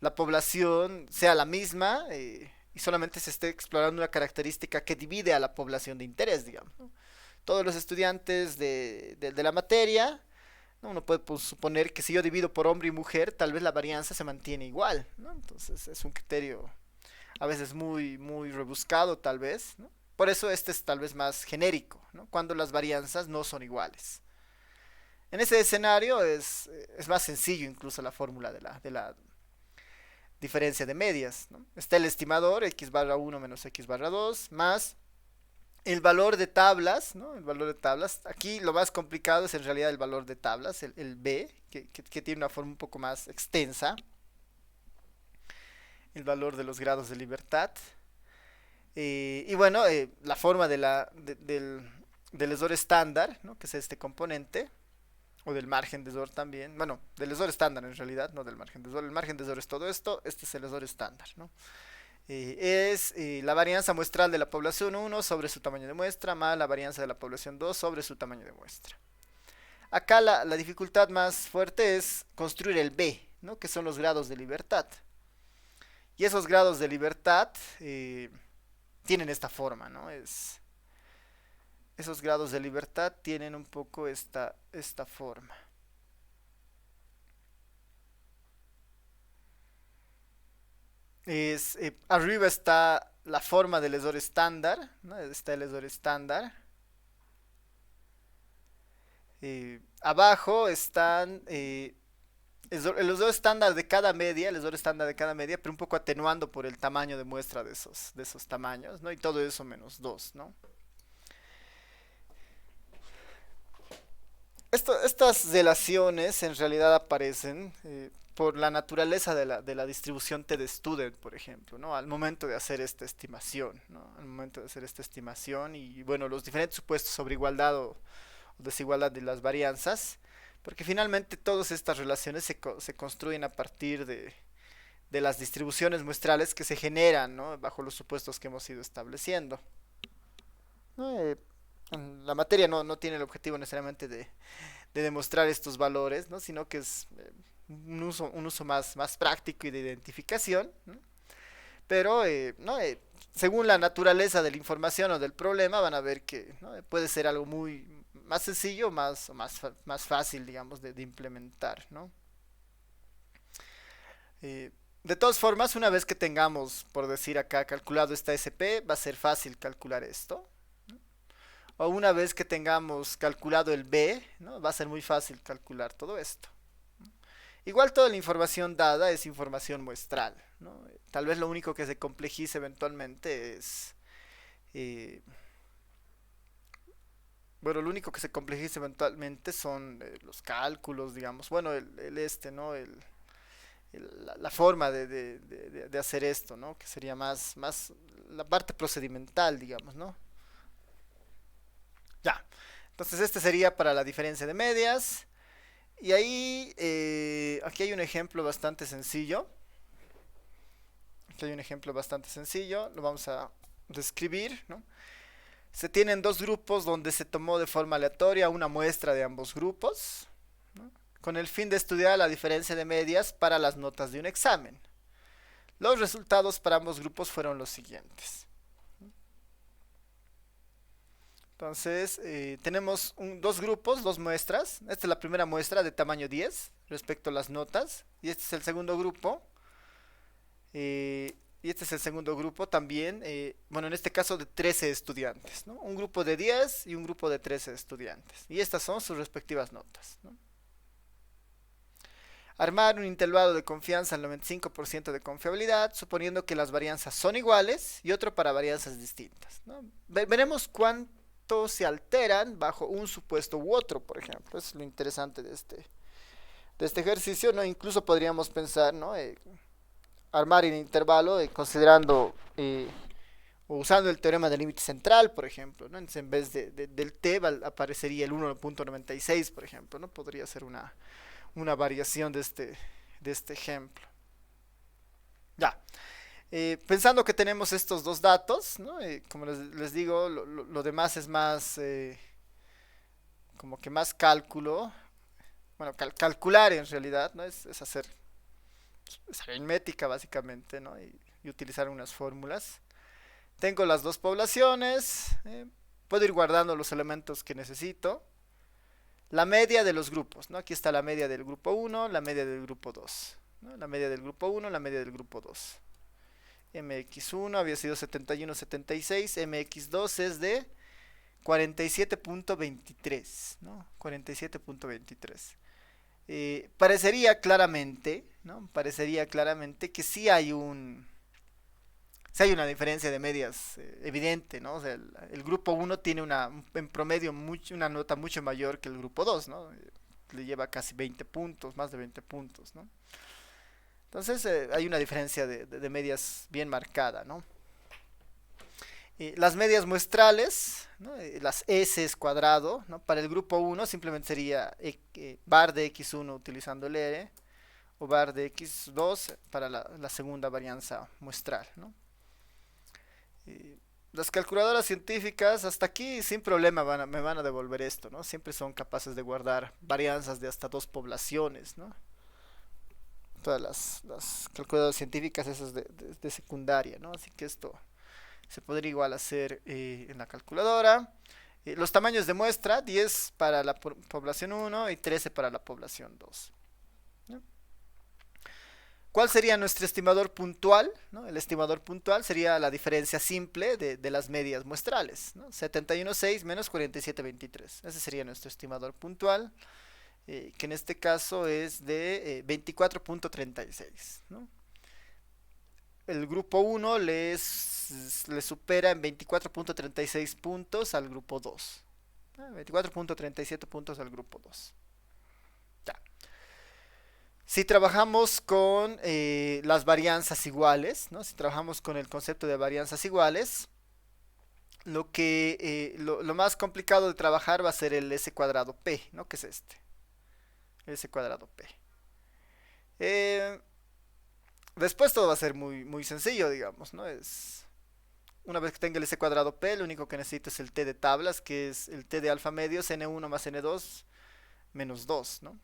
la población sea la misma y solamente se esté explorando una característica que divide a la población de interés, digamos, ¿no? Todos los estudiantes de la materia, ¿no? Uno puede suponer que si yo divido por hombre y mujer, tal vez la varianza se mantiene igual, ¿no? Entonces es un criterio a veces muy rebuscado, tal vez, ¿no? Por eso este es tal vez más genérico, ¿no? Cuando las varianzas no son iguales. En ese escenario es más sencillo incluso la fórmula de la diferencia de medias, ¿no? Está el estimador x barra 1 menos x barra 2 más el valor de tablas, ¿no? El valor de tablas. Aquí lo más complicado es en realidad el valor de tablas, el B, que tiene una forma un poco más extensa. El valor de los grados de libertad. Y bueno, la forma del error estándar, ¿no? Que es este componente, o del margen de error también. Bueno, del error estándar en realidad, no del margen de error. El margen de error es todo esto, este es el error estándar, ¿no? Es la varianza muestral de la población 1 sobre su tamaño de muestra más la varianza de la población 2 sobre su tamaño de muestra. Acá la dificultad más fuerte es construir el B, ¿no? Que son los grados de libertad. Y esos grados de libertad tienen esta forma, ¿no? Esos grados de libertad tienen un poco esta forma. Arriba está la forma del lesor estándar, ¿no? Está el lesor estándar. Abajo están el lesor estándar de cada media, el lesor estándar de cada media, pero un poco atenuando por el tamaño de muestra de esos tamaños, ¿no? Y todo eso menos 2, ¿no? Estas relaciones en realidad aparecen por la naturaleza de la distribución T-de-Student, por ejemplo, ¿no? Al momento de hacer esta estimación, ¿no? Al momento de hacer esta estimación y, bueno, los diferentes supuestos sobre igualdad o desigualdad de las varianzas, porque finalmente todas estas relaciones se construyen a partir de las distribuciones muestrales que se generan, ¿no? Bajo los supuestos que hemos ido estableciendo, ¿no? La materia no tiene el objetivo necesariamente de demostrar estos valores, ¿no? Sino que es un uso más práctico y de identificación, ¿no? Pero ¿no? Según la naturaleza de la información o del problema van a ver que, ¿no? Puede ser algo muy más sencillo más fácil, digamos, de implementar, ¿no? Eh, de todas formas, una vez que tengamos, por decir acá, calculado esta SP, va a ser fácil calcular esto. O una vez que tengamos calculado el B, ¿no? Va a ser muy fácil calcular todo esto. Igual toda la información dada es información muestral, ¿no? Tal vez lo único que se complejice eventualmente es... eh, bueno, lo único que se complejiza eventualmente son los cálculos, digamos. Bueno, ¿no? La forma de hacer esto, ¿no? Que sería más la parte procedimental, digamos, ¿no? Ya. Entonces este sería para la diferencia de medias. Y ahí, aquí hay un ejemplo bastante sencillo. Aquí hay un ejemplo bastante sencillo. Lo vamos a describir, ¿no? Se tienen dos grupos donde se tomó de forma aleatoria una muestra de ambos grupos, ¿no? Con el fin de estudiar la diferencia de medias para las notas de un examen. Los resultados para ambos grupos fueron los siguientes. Entonces, tenemos dos grupos, dos muestras. Esta es la primera muestra de tamaño 10 respecto a las notas. Y este es el segundo grupo. Y este es el segundo grupo también, bueno, en este caso de 13 estudiantes, ¿no? Un grupo de 10 y un grupo de 13 estudiantes. Y estas son sus respectivas notas, ¿no? Armar un intervalo de confianza al 95% de confiabilidad, suponiendo que las varianzas son iguales y otro para varianzas distintas, ¿no? Veremos cuánto se alteran bajo un supuesto u otro, por ejemplo. Eso es lo interesante de este ejercicio, ¿no? Incluso podríamos pensar, ¿no? Armar el intervalo considerando o usando el teorema del límite central, por ejemplo, ¿no? Entonces, en vez del t aparecería el 1.96, por ejemplo, ¿no? Podría ser una variación de este ejemplo. Ya. Pensando que tenemos estos dos datos, ¿no? Como les digo, lo demás es más, como que más cálculo, bueno, calcular en realidad, ¿no? Es hacer es aritmética básicamente, ¿no? Y utilizar unas fórmulas. Tengo las dos poblaciones, puedo ir guardando los elementos que necesito. La media de los grupos, ¿no? Aquí está la media del grupo 1, la media del grupo 2, ¿no? La media del grupo 1, la media del grupo 2. MX1 había sido 71,76, MX2 es de 47.23, ¿no? 47.23. Parecería claramente, ¿no? Parecería claramente que sí hay una diferencia de medias evidente, ¿no? O sea, el grupo 1 tiene en promedio una nota mucho mayor que el grupo 2, ¿no? Le lleva casi 20 puntos, más de 20 puntos, ¿no? Entonces hay una diferencia de medias bien marcada, ¿no? Las medias muestrales, ¿no? Las S cuadrado, ¿no? Para el grupo 1 simplemente sería bar de x1 utilizando el R o bar de x2 para la segunda varianza muestral, ¿no? Las calculadoras científicas hasta aquí sin problema me van a devolver esto, ¿no? Siempre son capaces de guardar varianzas de hasta dos poblaciones, ¿no? Todas las calculadoras científicas esas de secundaria, ¿no? Así que esto se podría igual hacer en la calculadora. Los tamaños de muestra, 10 para la población 1 y 13 para la población 2. ¿No? ¿Cuál sería nuestro estimador puntual? ¿No? El estimador puntual sería la diferencia simple de las medias muestrales, ¿no? 71,6 menos 47,23. Ese sería nuestro estimador puntual, que en este caso es de 24,36, ¿no? El grupo 1 le supera en 24,36 puntos al grupo 2. 24,37 puntos al grupo 2. Ya. Si trabajamos con las varianzas iguales, ¿no? Si trabajamos con el concepto de varianzas iguales, lo más complicado de trabajar va a ser el S cuadrado P, ¿no? Que es este, el S cuadrado P. Eh, Después todo va a ser muy sencillo, digamos, ¿no? Una vez que tenga el S cuadrado P, lo único que necesito es el T de tablas, que es el T de alfa medios, N1 más N2 menos 2, ¿no?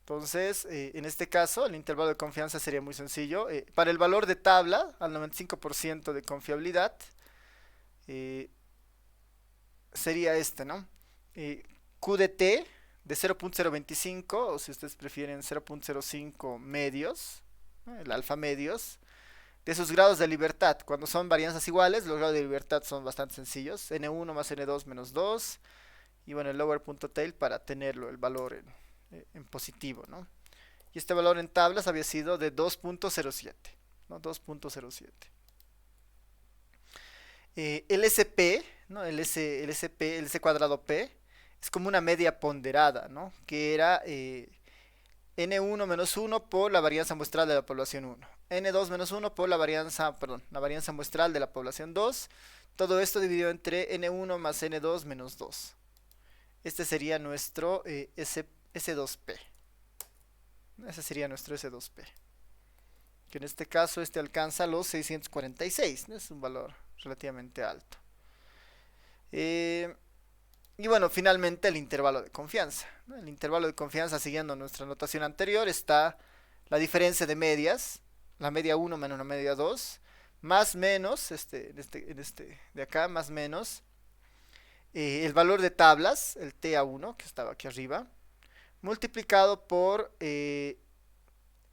Entonces, en este caso, el intervalo de confianza sería muy sencillo. Para el valor de tabla, al 95% de confiabilidad, eh, sería este, ¿no? Q de T de 0,025, o si ustedes prefieren 0,05 medios, ¿no? El alfa medios, de sus grados de libertad. Cuando son varianzas iguales, los grados de libertad son bastante sencillos. N1 más N2 menos 2. Y bueno, el lower punto tail para tenerlo, el valor en positivo, ¿no? Y este valor en tablas había sido de 2,07, ¿no? 2,07. El SP, ¿no? El S cuadrado P, es como una media ponderada, ¿no? Que era N1 menos 1 por la varianza muestral de la población 1. N2 menos 1 por la varianza muestral de la población 2. Todo esto dividido entre N1 más N2 menos 2. Este sería nuestro S2P. Ese sería nuestro S2P. Que en este caso este alcanza los 646. ¿No? Es un valor relativamente alto. Y bueno, finalmente el intervalo de confianza, ¿no? El intervalo de confianza, siguiendo nuestra notación anterior, está la diferencia de medias, la media 1 menos la media 2, más menos, en este de acá, más menos, el valor de tablas, el TA1, que estaba aquí arriba, multiplicado por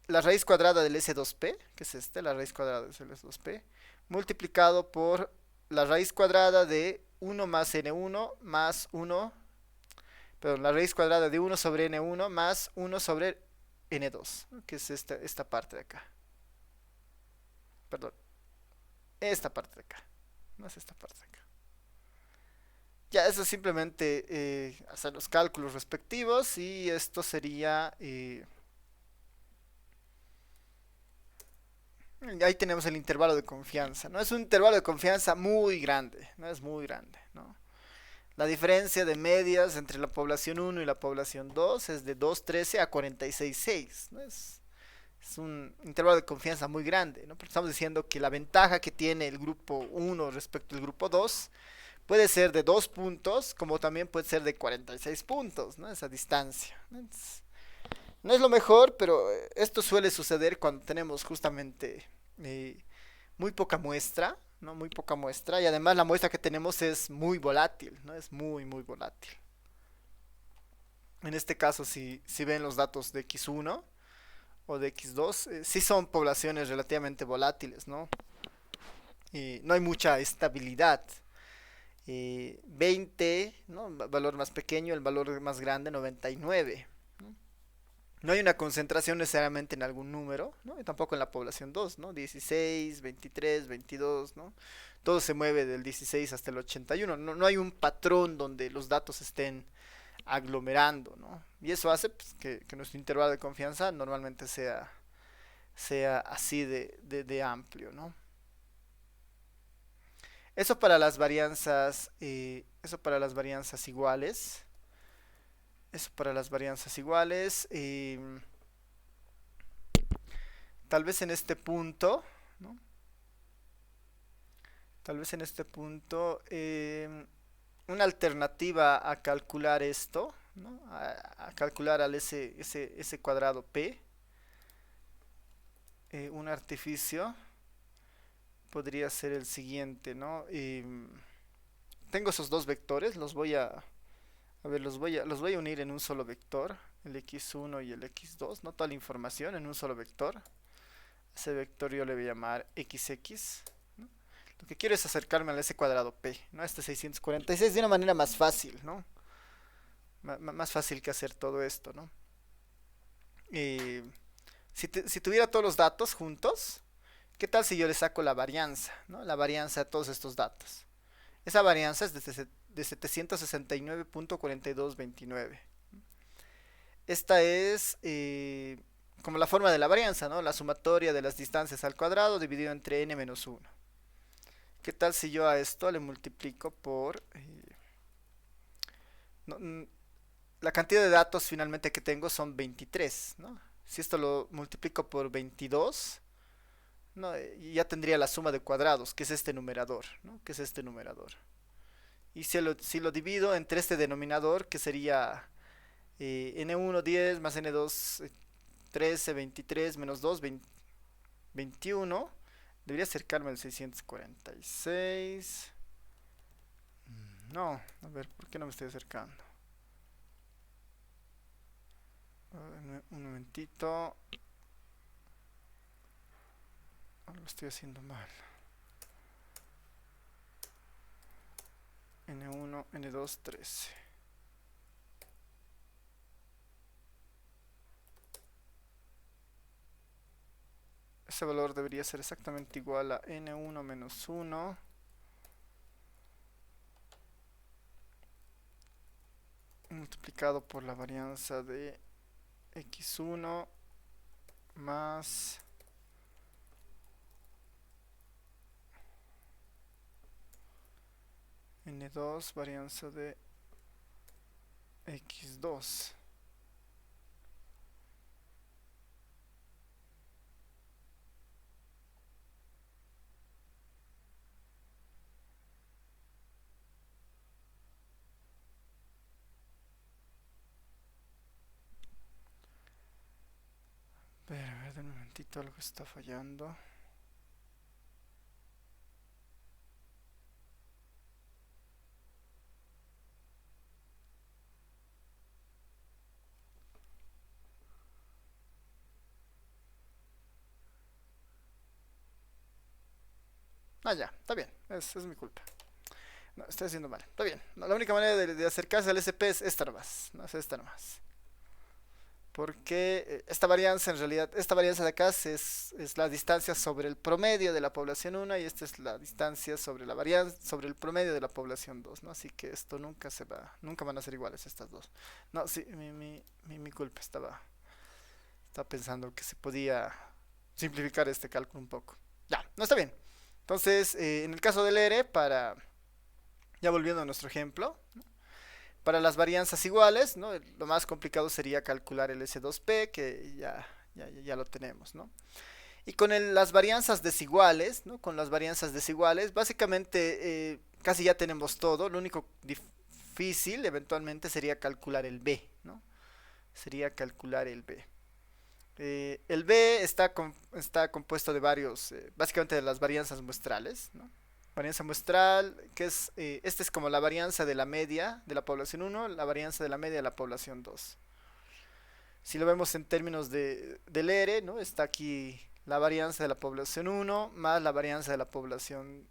la raíz cuadrada del S2P, que es la raíz cuadrada del S2P, multiplicado por la raíz cuadrada de 1 más N1 más 1, perdón, la raíz cuadrada de 1 sobre N1 más 1 sobre N2, ¿no? Que es esta parte de acá. Perdón, esta parte de acá. No es esta parte de acá. Ya, eso es simplemente hacer los cálculos respectivos y esto sería... ahí tenemos el intervalo de confianza, ¿no? Es un intervalo de confianza muy grande, ¿no? Es muy grande, ¿no? La diferencia de medias entre la población 1 y la población 2 es de 2,13 a 46,6, ¿no? Es un intervalo de confianza muy grande, ¿no? Porque estamos diciendo que la ventaja que tiene el grupo 1 respecto al grupo 2 puede ser de 2 puntos, como también puede ser de 46 puntos, ¿no? Esa distancia, ¿no? No es lo mejor, pero esto suele suceder cuando tenemos justamente eh, muy poca muestra, ¿no? Muy poca muestra, y además la muestra que tenemos es muy volátil, ¿no? Es muy volátil. En este caso, si ven los datos de X1 o de X2, sí son poblaciones relativamente volátiles, ¿no? No hay mucha estabilidad. 20, ¿no? Valor más pequeño, el valor más grande, 99. ¿No? No hay una concentración necesariamente en algún número, ¿no? Y tampoco en la población 2, ¿no? 16, 23, 22, ¿no? Todo se mueve del 16 hasta el 81. No hay un patrón donde los datos estén aglomerando, ¿no? Y eso hace pues, que nuestro intervalo de confianza normalmente sea así de amplio, ¿no? Eso para las varianzas iguales. Eso para las varianzas iguales. Tal vez en este punto, ¿no? Tal vez en este punto, una alternativa a calcular esto, ¿no? A calcular al S cuadrado P, un artificio, podría ser el siguiente, ¿no? Tengo esos dos vectores, los voy a A ver, los voy a unir en un solo vector, el x1 y el x2, ¿no? Toda la información en un solo vector. Ese vector yo le voy a llamar xx, ¿no? Lo que quiero es acercarme al s cuadrado p, ¿no? Este 646 de una manera más fácil, ¿no? Más fácil que hacer todo esto, ¿no? Eh, si tuviera todos los datos juntos, ¿qué tal si yo le saco la varianza, ¿no? La varianza de todos estos datos. Esa varianza es de 769.4229. Esta es como la forma de la varianza, ¿no? La sumatoria de las distancias al cuadrado dividido entre n menos 1. ¿Qué tal si yo a esto le multiplico por no, la cantidad de datos finalmente que tengo son 23, ¿no? Si esto lo multiplico por 22, ¿no? Ya tendría la suma de cuadrados, que es este numerador, ¿no? Que es este numerador. Y si lo divido entre este denominador, que sería n1 10 más n2 13, 23 menos 2, 20, 21, debería acercarme al 646. No, a ver, ¿por qué no me estoy acercando? Un momentito. Lo estoy haciendo mal. N1, N2, 13. Ese valor debería ser exactamente igual a N1 menos 1 multiplicado por la varianza de x1 más n2 varianza de x2. A ver, de un momentito, algo está fallando. Ah, ya, está bien, es mi culpa. No, estoy haciendo mal, está bien. No, la única manera de acercarse al SP es esta nomás, no es esta nomás. Porque esta varianza, en realidad, esta varianza de acá es la distancia sobre el promedio de la población 1 y esta es la distancia sobre la varianza, sobre el promedio de la población 2, ¿no? Así que esto nunca van a ser iguales estas dos. No, sí, mi culpa, estaba pensando que se podía simplificar este cálculo un poco. Ya, no está bien. Entonces, en el caso del R, ya volviendo a nuestro ejemplo, ¿no? Para las varianzas iguales, ¿no? Lo más complicado sería calcular el S2P, que ya lo tenemos, ¿no? Y con las varianzas desiguales, ¿no? Con las varianzas desiguales, básicamente casi ya tenemos todo. Lo único difícil eventualmente sería calcular el B, ¿no? Sería calcular el B. El B está compuesto de varios, básicamente de las varianzas muestrales, ¿no? Varianza muestral, que esta es como la varianza de la media de la población 1, la varianza de la media de la población 2. Si lo vemos en términos del R, ¿no? Está aquí la varianza de la población 1 más la varianza de la población,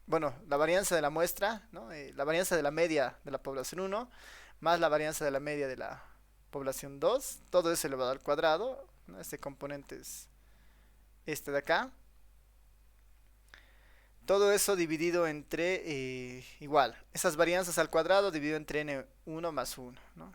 bueno, la varianza de la muestra, ¿no? La varianza de la media de la población 1 más la varianza de la media de la población 2. Todo eso elevado al cuadrado, ¿no? Este componente es este de acá. Todo eso dividido entre, igual, esas varianzas al cuadrado dividido entre n1 más 1, ¿no?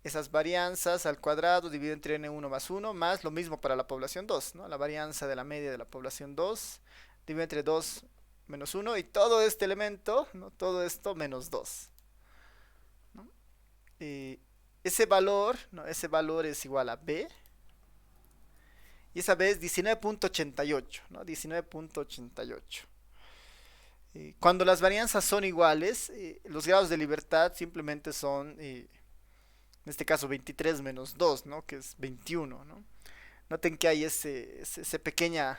Esas varianzas al cuadrado dividido entre n1 más 1, más lo mismo para la población 2, ¿no? La varianza de la media de la población 2 dividido entre 2 menos 1 y todo este elemento, ¿no? Todo esto menos 2, ¿no? Ese valor, ¿no? Ese valor es igual a b, y esa b es 19.88, ¿no? 19.88. Cuando las varianzas son iguales, los grados de libertad simplemente son, en este caso, 23 menos 2, ¿no? Que es 21, ¿no? Noten que hay esa pequeña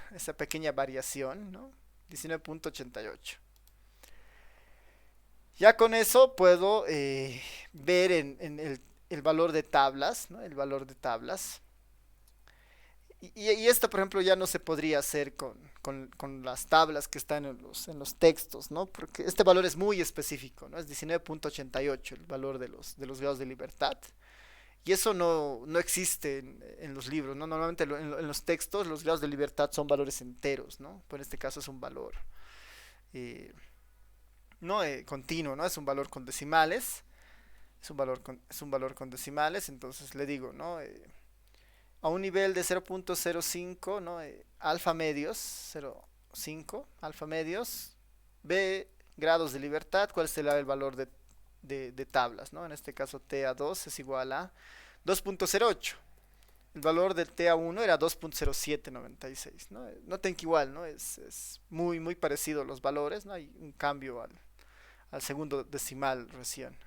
variación, ¿no? 19.88. Ya con eso puedo ver el valor de tablas, ¿no? El valor de tablas. Y esto, por ejemplo, ya no se podría hacer con las tablas que están en los textos, ¿no? Porque este valor es muy específico, ¿no? Es 19.88 el valor de los grados de libertad. Y eso no existe en los libros, ¿no? Normalmente en los textos los grados de libertad son valores enteros, ¿no? Pero en este caso es un valor eh, no continuo, ¿no? Es un valor con decimales. Es un valor con decimales, entonces le digo, ¿no? A un nivel de 0.05, ¿no? Alfa medios, 0.5, alfa medios, B grados de libertad, ¿cuál será el valor de tablas, ¿no? En este caso TA2 es igual a 2.08. El valor del TA1 era 2.0796, ¿no? Noten que igual, ¿no? Es muy parecido los valores, ¿no? Hay un cambio al segundo decimal recién.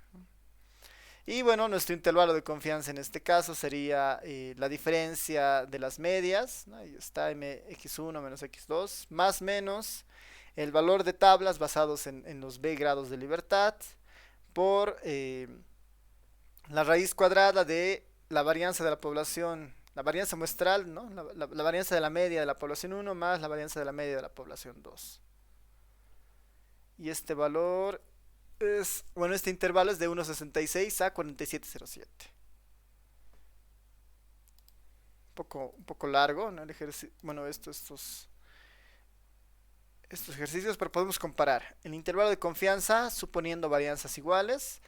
Y bueno, nuestro intervalo de confianza en este caso sería la diferencia de las medias, ¿no? Ahí está mx1 menos x2, más menos el valor de tablas basados en los b grados de libertad por la raíz cuadrada de la varianza de la población, la varianza muestral, ¿no? La varianza de la media de la población 1 más la varianza de la media de la población 2. Y este valor bueno, este intervalo es de 1.66 a 47.07. Un poco largo, ¿no? Bueno, estos ejercicios, pero podemos comparar el intervalo de confianza suponiendo varianzas iguales,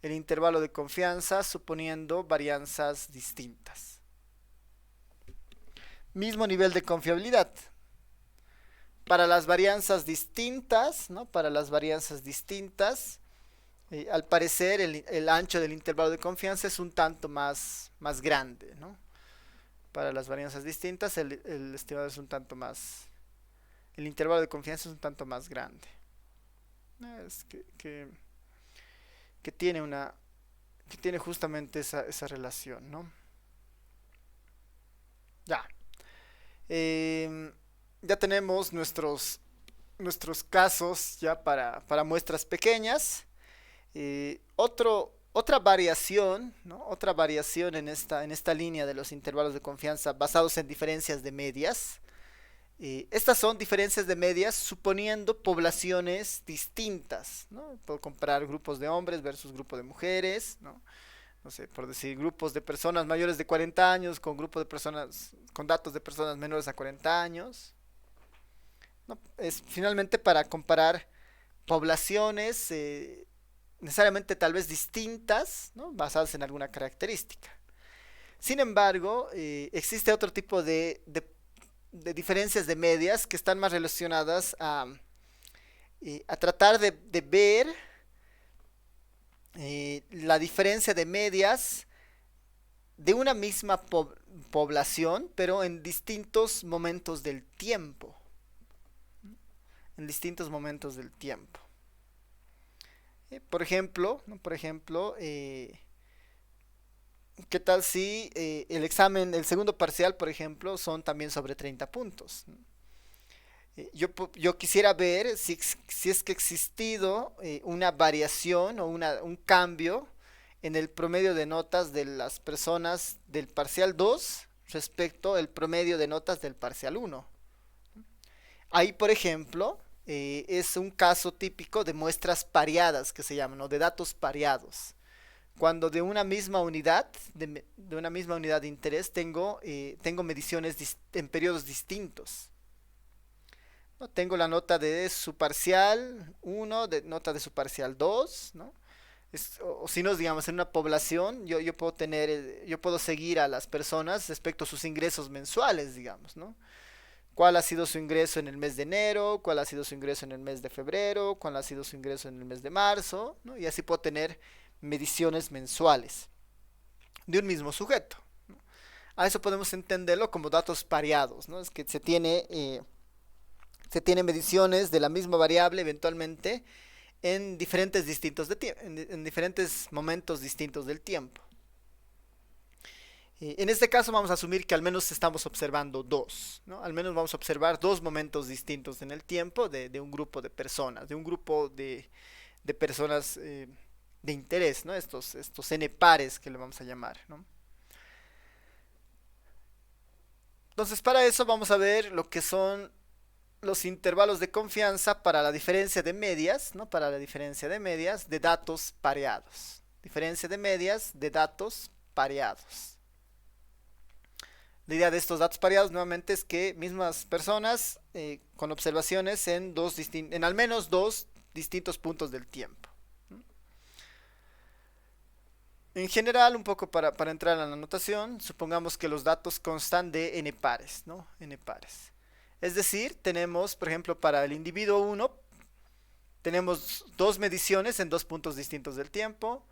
el intervalo de confianza suponiendo varianzas distintas. Mismo nivel de confiabilidad. Para las varianzas distintas, ¿no? Para las varianzas distintas, al parecer el ancho del intervalo de confianza es un tanto más grande, ¿no? Para las varianzas distintas el estimado es un tanto más, el intervalo de confianza es un tanto más grande. Es que tiene que tiene justamente esa relación, ¿no? Ya. Eh, ya tenemos nuestros casos ya para muestras pequeñas. Otra variación, ¿no? Otra variación en esta línea de los intervalos de confianza basados en diferencias de medias. Estas son diferencias de medias suponiendo poblaciones distintas, ¿no? Puedo comparar grupos de hombres versus grupos de mujeres, ¿no? No sé, por decir grupos de personas mayores de 40 años con grupos de personas con datos de personas menores a 40 años, ¿no? Es finalmente para comparar poblaciones necesariamente tal vez distintas, ¿no? Basadas en alguna característica. Sin embargo, existe otro tipo de diferencias de medias que están más relacionadas a tratar de ver la diferencia de medias de una misma población, pero en distintos momentos del tiempo. En distintos momentos del tiempo. Por ejemplo, ¿no? ¿Qué tal si el examen, el segundo parcial, por ejemplo, son también sobre 30 puntos? Yo quisiera ver si es que ha existido una variación o un cambio en el promedio de notas de las personas del parcial 2 respecto al promedio de notas del parcial 1. Ahí, por ejemplo, es un caso típico de muestras pareadas que se llaman, o de datos pareados. Cuando de una misma unidad, de una misma unidad de interés, tengo mediciones en periodos distintos. ¿No? Tengo la nota de su parcial 1, nota de su parcial 2, ¿no? O si no, digamos, en una población, yo puedo yo puedo seguir a las personas respecto a sus ingresos mensuales, digamos, ¿no? Cuál ha sido su ingreso en el mes de enero, cuál ha sido su ingreso en el mes de febrero, cuál ha sido su ingreso en el mes de marzo, ¿no? Y así puedo tener mediciones mensuales de un mismo sujeto, ¿no? A eso podemos entenderlo como datos pareados, ¿no? Es que se tiene mediciones de la misma variable eventualmente en en diferentes momentos distintos del tiempo. En este caso vamos a asumir que al menos estamos observando dos, ¿no? Al menos vamos a observar dos momentos distintos en el tiempo de un grupo de personas, de de personas de interés, ¿no? Estos n pares que le vamos a llamar, ¿no? Entonces, para eso vamos a ver lo que son los intervalos de confianza para la diferencia de medias, ¿no? Para la diferencia de medias de datos pareados. Diferencia de medias de datos pareados. La idea de estos datos pareados nuevamente es que mismas personas con observaciones en al menos dos distintos puntos del tiempo. En general, un poco para entrar en la notación, supongamos que los datos constan de n pares, ¿no? N pares. Es decir, tenemos, por ejemplo, para el individuo 1, tenemos dos mediciones en dos puntos distintos del tiempo.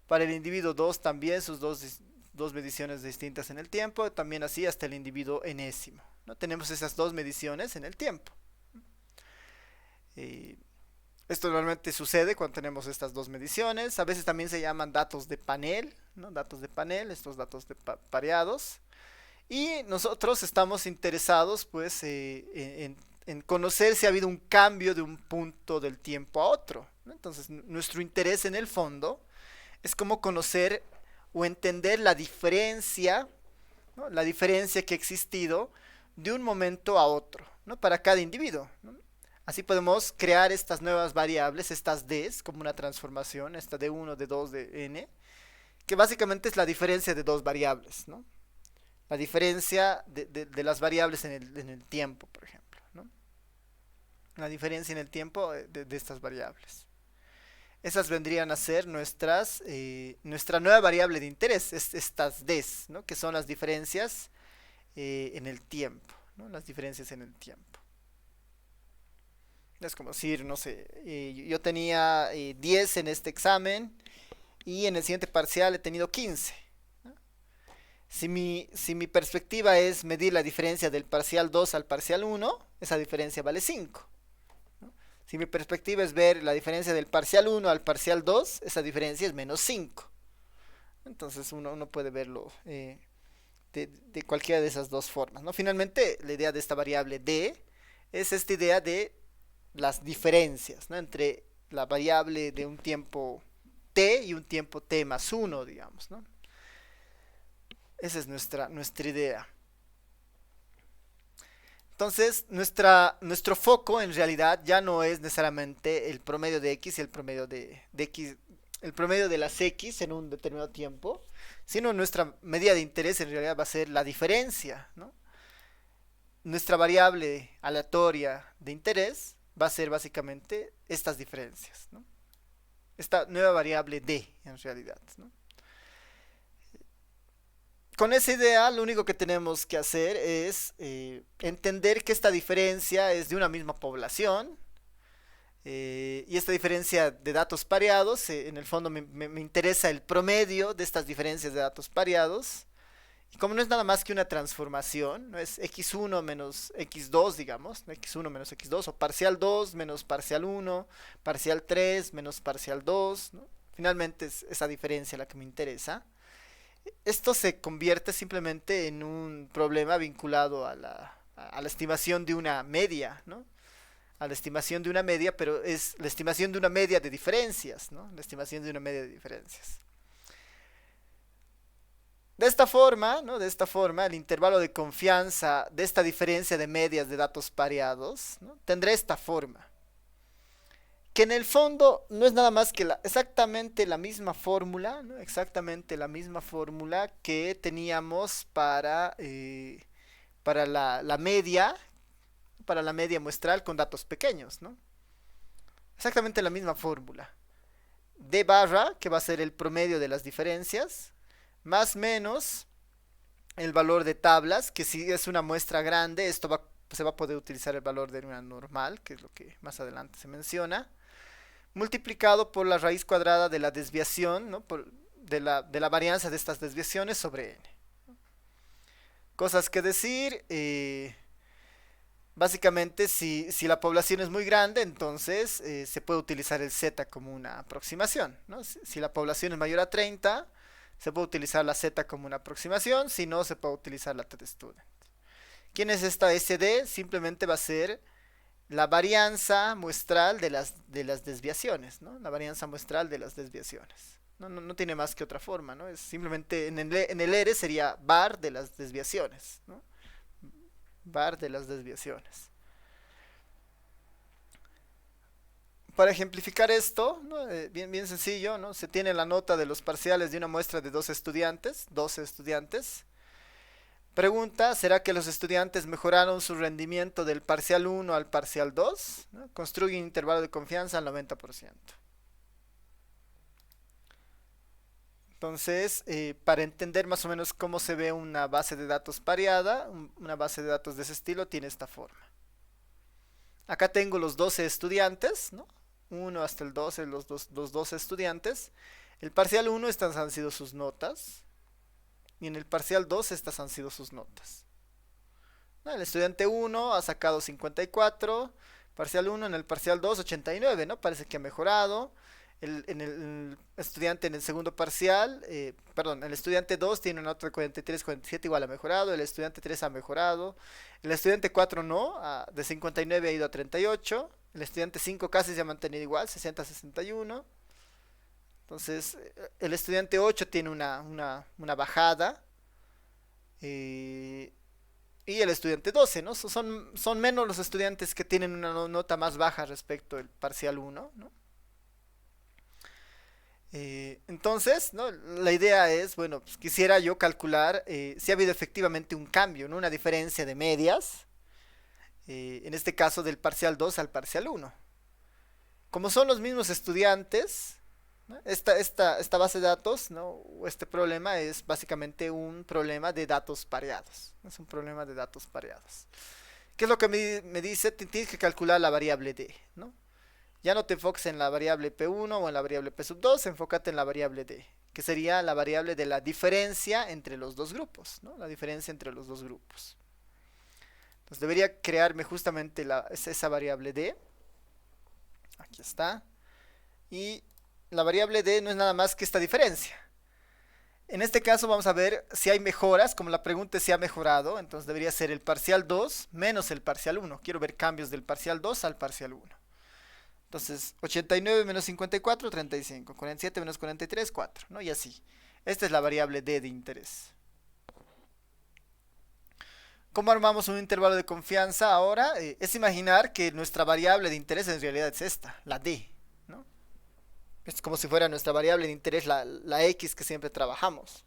Para el individuo 2 también sus dos mediciones distintas en el tiempo. También así hasta el individuo enésimo, ¿no? Tenemos esas dos mediciones en el tiempo. Esto normalmente sucede cuando tenemos estas dos mediciones. A veces también se llaman datos de panel, ¿no? Datos de panel, estos datos de pareados. Y nosotros estamos interesados pues en conocer si ha habido un cambio de un punto del tiempo a otro, ¿no? Entonces nuestro interés en el fondo es como conocer o entender la diferencia, ¿no? La diferencia que ha existido de un momento a otro, ¿no? Para cada individuo, ¿no? Así podemos crear estas nuevas variables, estas Ds, como una transformación, esta D1, D2, de N, que básicamente es la diferencia de dos variables, ¿no? La diferencia de las variables en el tiempo, por ejemplo, ¿no? La diferencia en el tiempo de estas variables. Esas vendrían a ser nuestra nueva variable de interés, estas Ds, ¿no? Que son las diferencias en el tiempo, ¿no? Las diferencias en el tiempo. Es como decir, no sé, yo tenía 10 en este examen y en el siguiente parcial he tenido 15. Si mi perspectiva es medir la diferencia del parcial 2 al parcial 1, esa diferencia vale 5. ¿No? Si mi perspectiva es ver la diferencia del parcial 1 al parcial 2, esa diferencia es menos 5. Entonces uno puede verlo de cualquiera de esas dos formas, ¿no? Finalmente, la idea de esta variable d es esta idea de las diferencias, ¿no? Entre la variable de un tiempo t y un tiempo t más 1, digamos, ¿no? Esa es nuestra idea. Entonces, nuestro foco en realidad ya no es necesariamente el promedio de x y el promedio de x, el promedio de las x en un determinado tiempo, sino nuestra medida de interés en realidad va a ser la diferencia, ¿no? Nuestra variable aleatoria de interés va a ser básicamente estas diferencias, ¿no? Esta nueva variable d en realidad, ¿no? Con esa idea, lo único que tenemos que hacer es entender que esta diferencia es de una misma población, y esta diferencia de datos pareados, en el fondo me interesa el promedio de estas diferencias de datos pareados. Y como no es nada más que una transformación, no es x1 menos x2, digamos, ¿no? X1 menos x2, o parcial 2 menos parcial 1, parcial 3 menos parcial 2, ¿no? Finalmente es esa diferencia la que me interesa. Esto se convierte simplemente en un problema vinculado a la estimación de una media, ¿no? A la estimación de una media, pero es la estimación de una media de diferencias, ¿no? La estimación de una media de diferencias. De esta forma, ¿no? De esta forma, el intervalo de confianza de esta diferencia de medias de datos pareados, ¿no? Tendrá esta forma. Que en el fondo no es nada más que exactamente la misma fórmula, ¿no? Exactamente la misma fórmula que teníamos para la media, para la media muestral con datos pequeños, ¿no? Exactamente la misma fórmula. D barra, que va a ser el promedio de las diferencias, más menos el valor de tablas, que si es una muestra grande, se va a poder utilizar el valor de una normal, que es lo que más adelante se menciona, multiplicado por la raíz cuadrada de la desviación, ¿no? de la varianza de estas desviaciones sobre n. Cosas que decir, básicamente si la población es muy grande, entonces se puede utilizar el z como una aproximación, ¿no? Si la población es mayor a 30, se puede utilizar la z como una aproximación, si no se puede utilizar la t-student. ¿Quién es esta SD? Simplemente va a ser la varianza muestral de las desviaciones, ¿no? La varianza muestral de las desviaciones. No tiene más que otra forma, ¿no? Es simplemente en el R sería var de las desviaciones, ¿no? Var de las desviaciones. Para ejemplificar esto, ¿no? Bien sencillo, ¿no? Se tiene la nota de los parciales de una muestra de 12 estudiantes. Pregunta, ¿será que los estudiantes mejoraron su rendimiento del parcial 1 al parcial 2? ¿No? Construye un intervalo de confianza al 90%. Entonces, para entender más o menos cómo se ve una base de datos pareada, una base de datos de ese estilo tiene esta forma. Acá tengo los 12 estudiantes, ¿no? 1 hasta el 12, los 12 estudiantes. El parcial 1, estas han sido sus notas. Y en el parcial 2, estas han sido sus notas. ¿No? El estudiante 1 ha sacado 54, parcial 1, en el parcial 2, 89, ¿no? Parece que ha mejorado. El estudiante en el segundo parcial, perdón, el estudiante 2 tiene una nota de 43, 47, igual ha mejorado. El estudiante 3 ha mejorado. El estudiante 4 no, de 59 ha ido a 38. El estudiante 5 casi se ha mantenido igual, 60, 61. Entonces, el estudiante 8 tiene una bajada. Y el estudiante 12, ¿no? Son menos los estudiantes que tienen una nota más baja respecto al parcial 1, ¿no? Entonces, ¿no? La idea es, bueno, pues quisiera yo calcular si ha habido efectivamente un cambio, ¿no? Una diferencia de medias, en este caso del parcial 2 al parcial 1. Como son los mismos estudiantes, ¿no? Esta base de datos, ¿no? O este problema es básicamente un problema de datos pareados. Es un problema de datos pareados. ¿Qué es lo que me dice? Tienes que calcular la variable D, ¿no? Ya no te enfoques en la variable P1 o en la variable P sub 2, enfócate en la variable D, que sería la variable de la diferencia entre los dos grupos, ¿no? La diferencia entre los dos grupos. Entonces debería crearme justamente esa variable D. Aquí está. Y la variable D no es nada más que esta diferencia. En este caso vamos a ver si hay mejoras, como la pregunta es si ha mejorado, entonces debería ser el parcial 2 menos el parcial 1. Quiero ver cambios del parcial 2 al parcial 1. Entonces, 89 menos 54, 35. 47 menos 43, 4, ¿no? Y así. Esta es la variable D de interés. ¿Cómo armamos un intervalo de confianza ahora? Es imaginar que nuestra variable de interés en realidad es esta, la D, ¿no? Es como si fuera nuestra variable de interés, la X que siempre trabajamos.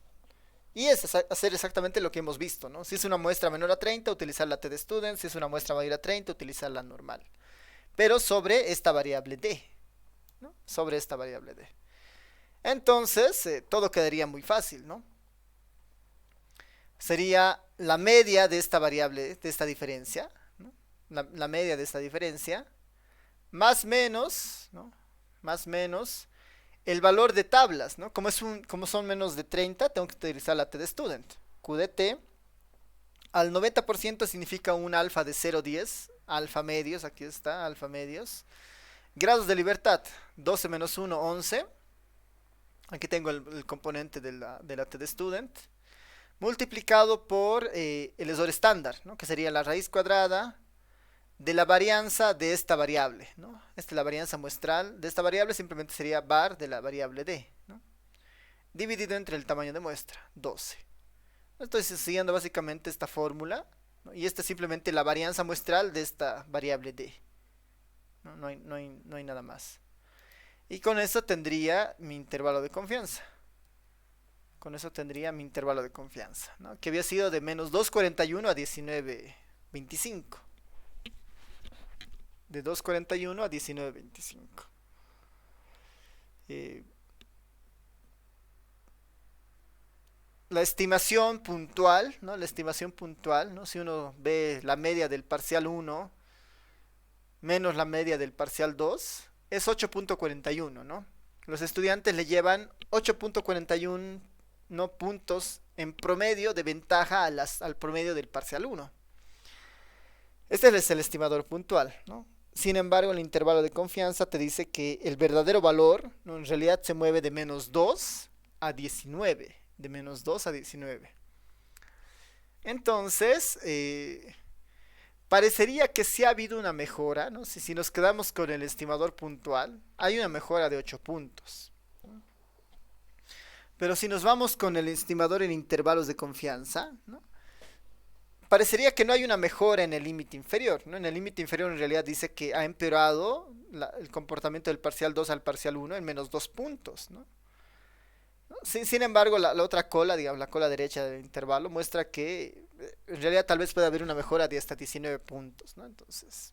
Y es hacer exactamente lo que hemos visto, ¿no? Si es una muestra menor a 30, utilizar la T de student. Si es una muestra mayor a 30, utilizar la normal. Pero sobre esta variable D, ¿no? Sobre esta variable D. Entonces, todo quedaría muy fácil, ¿no? Sería la media de esta variable, de esta diferencia, ¿no? La media de esta diferencia, más menos, ¿no? Más menos el valor de tablas, ¿no? Como son menos de 30, tengo que utilizar la T de student. Q de T al 90% significa un alfa de 0,10, alfa medios, aquí está, alfa medios. Grados de libertad, 12 menos 1, 11. Aquí tengo el componente de la T de student. Multiplicado por el error estándar, ¿no? Que sería la raíz cuadrada de la varianza de esta variable, ¿no? Esta es la varianza muestral de esta variable, simplemente sería var de la variable D, ¿no? Dividido entre el tamaño de muestra, 12. Estoy siguiendo básicamente esta fórmula, ¿no? Y esta es simplemente la varianza muestral de esta variable D. No hay nada más. Y con eso tendría mi intervalo de confianza. Con eso tendría mi intervalo de confianza, ¿no? Que había sido de menos 2,41 a 19,25. De 2,41 a 19,25. La estimación puntual, ¿no? La estimación puntual, ¿no? Si uno ve la media del parcial 1 menos la media del parcial 2, es 8,41, ¿no? Los estudiantes le llevan 8,41, ¿no? Puntos en promedio de ventaja al promedio del parcial 1. Este es el estimador puntual, ¿no? Sin embargo, el intervalo de confianza te dice que el verdadero valor, ¿no? En realidad se mueve de menos 2 a 19. De menos 2 a 19. Entonces, parecería que sí ha habido una mejora, ¿no? Si nos quedamos con el estimador puntual, hay una mejora de 8 puntos. Pero si nos vamos con el estimador en intervalos de confianza, ¿no? Parecería que no hay una mejora en el límite inferior, ¿no? En el límite inferior en realidad dice que ha empeorado el comportamiento del parcial 2 al parcial 1 en menos 2 puntos, ¿no? Sin embargo, la otra cola, digamos, la cola derecha del intervalo, muestra que en realidad tal vez pueda haber una mejora de hasta 19 puntos, ¿no? Entonces,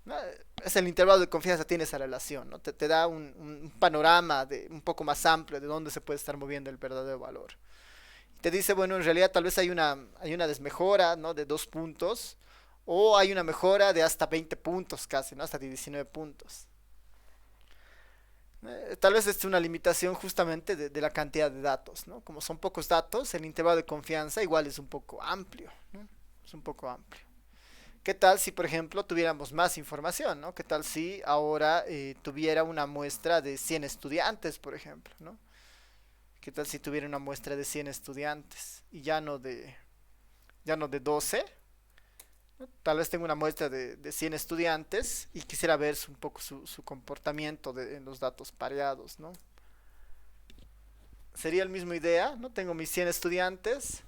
¿no? Es el intervalo de confianza, tiene esa relación, ¿no? Te da un panorama un poco más amplio de dónde se puede estar moviendo el verdadero valor. Te dice, bueno, en realidad tal vez hay una desmejora, ¿no? De 2 puntos, o hay una mejora de hasta 20 puntos casi, ¿no? Hasta 19 puntos. Tal vez es una limitación justamente de la cantidad de datos, ¿no? Como son pocos datos, el intervalo de confianza igual es un poco amplio, ¿no? Es un poco amplio. ¿Qué tal si, por ejemplo, tuviéramos más información, ¿no? ¿Qué tal si ahora tuviera una muestra de 100 estudiantes, por ejemplo, ¿no? ¿Qué tal si tuviera una muestra de 100 estudiantes y ya no de 12? ¿No? Tal vez tengo una muestra de 100 estudiantes y quisiera ver un poco su comportamiento en los datos pareados, ¿no? Sería la misma idea, ¿no? Tengo mis 100 estudiantes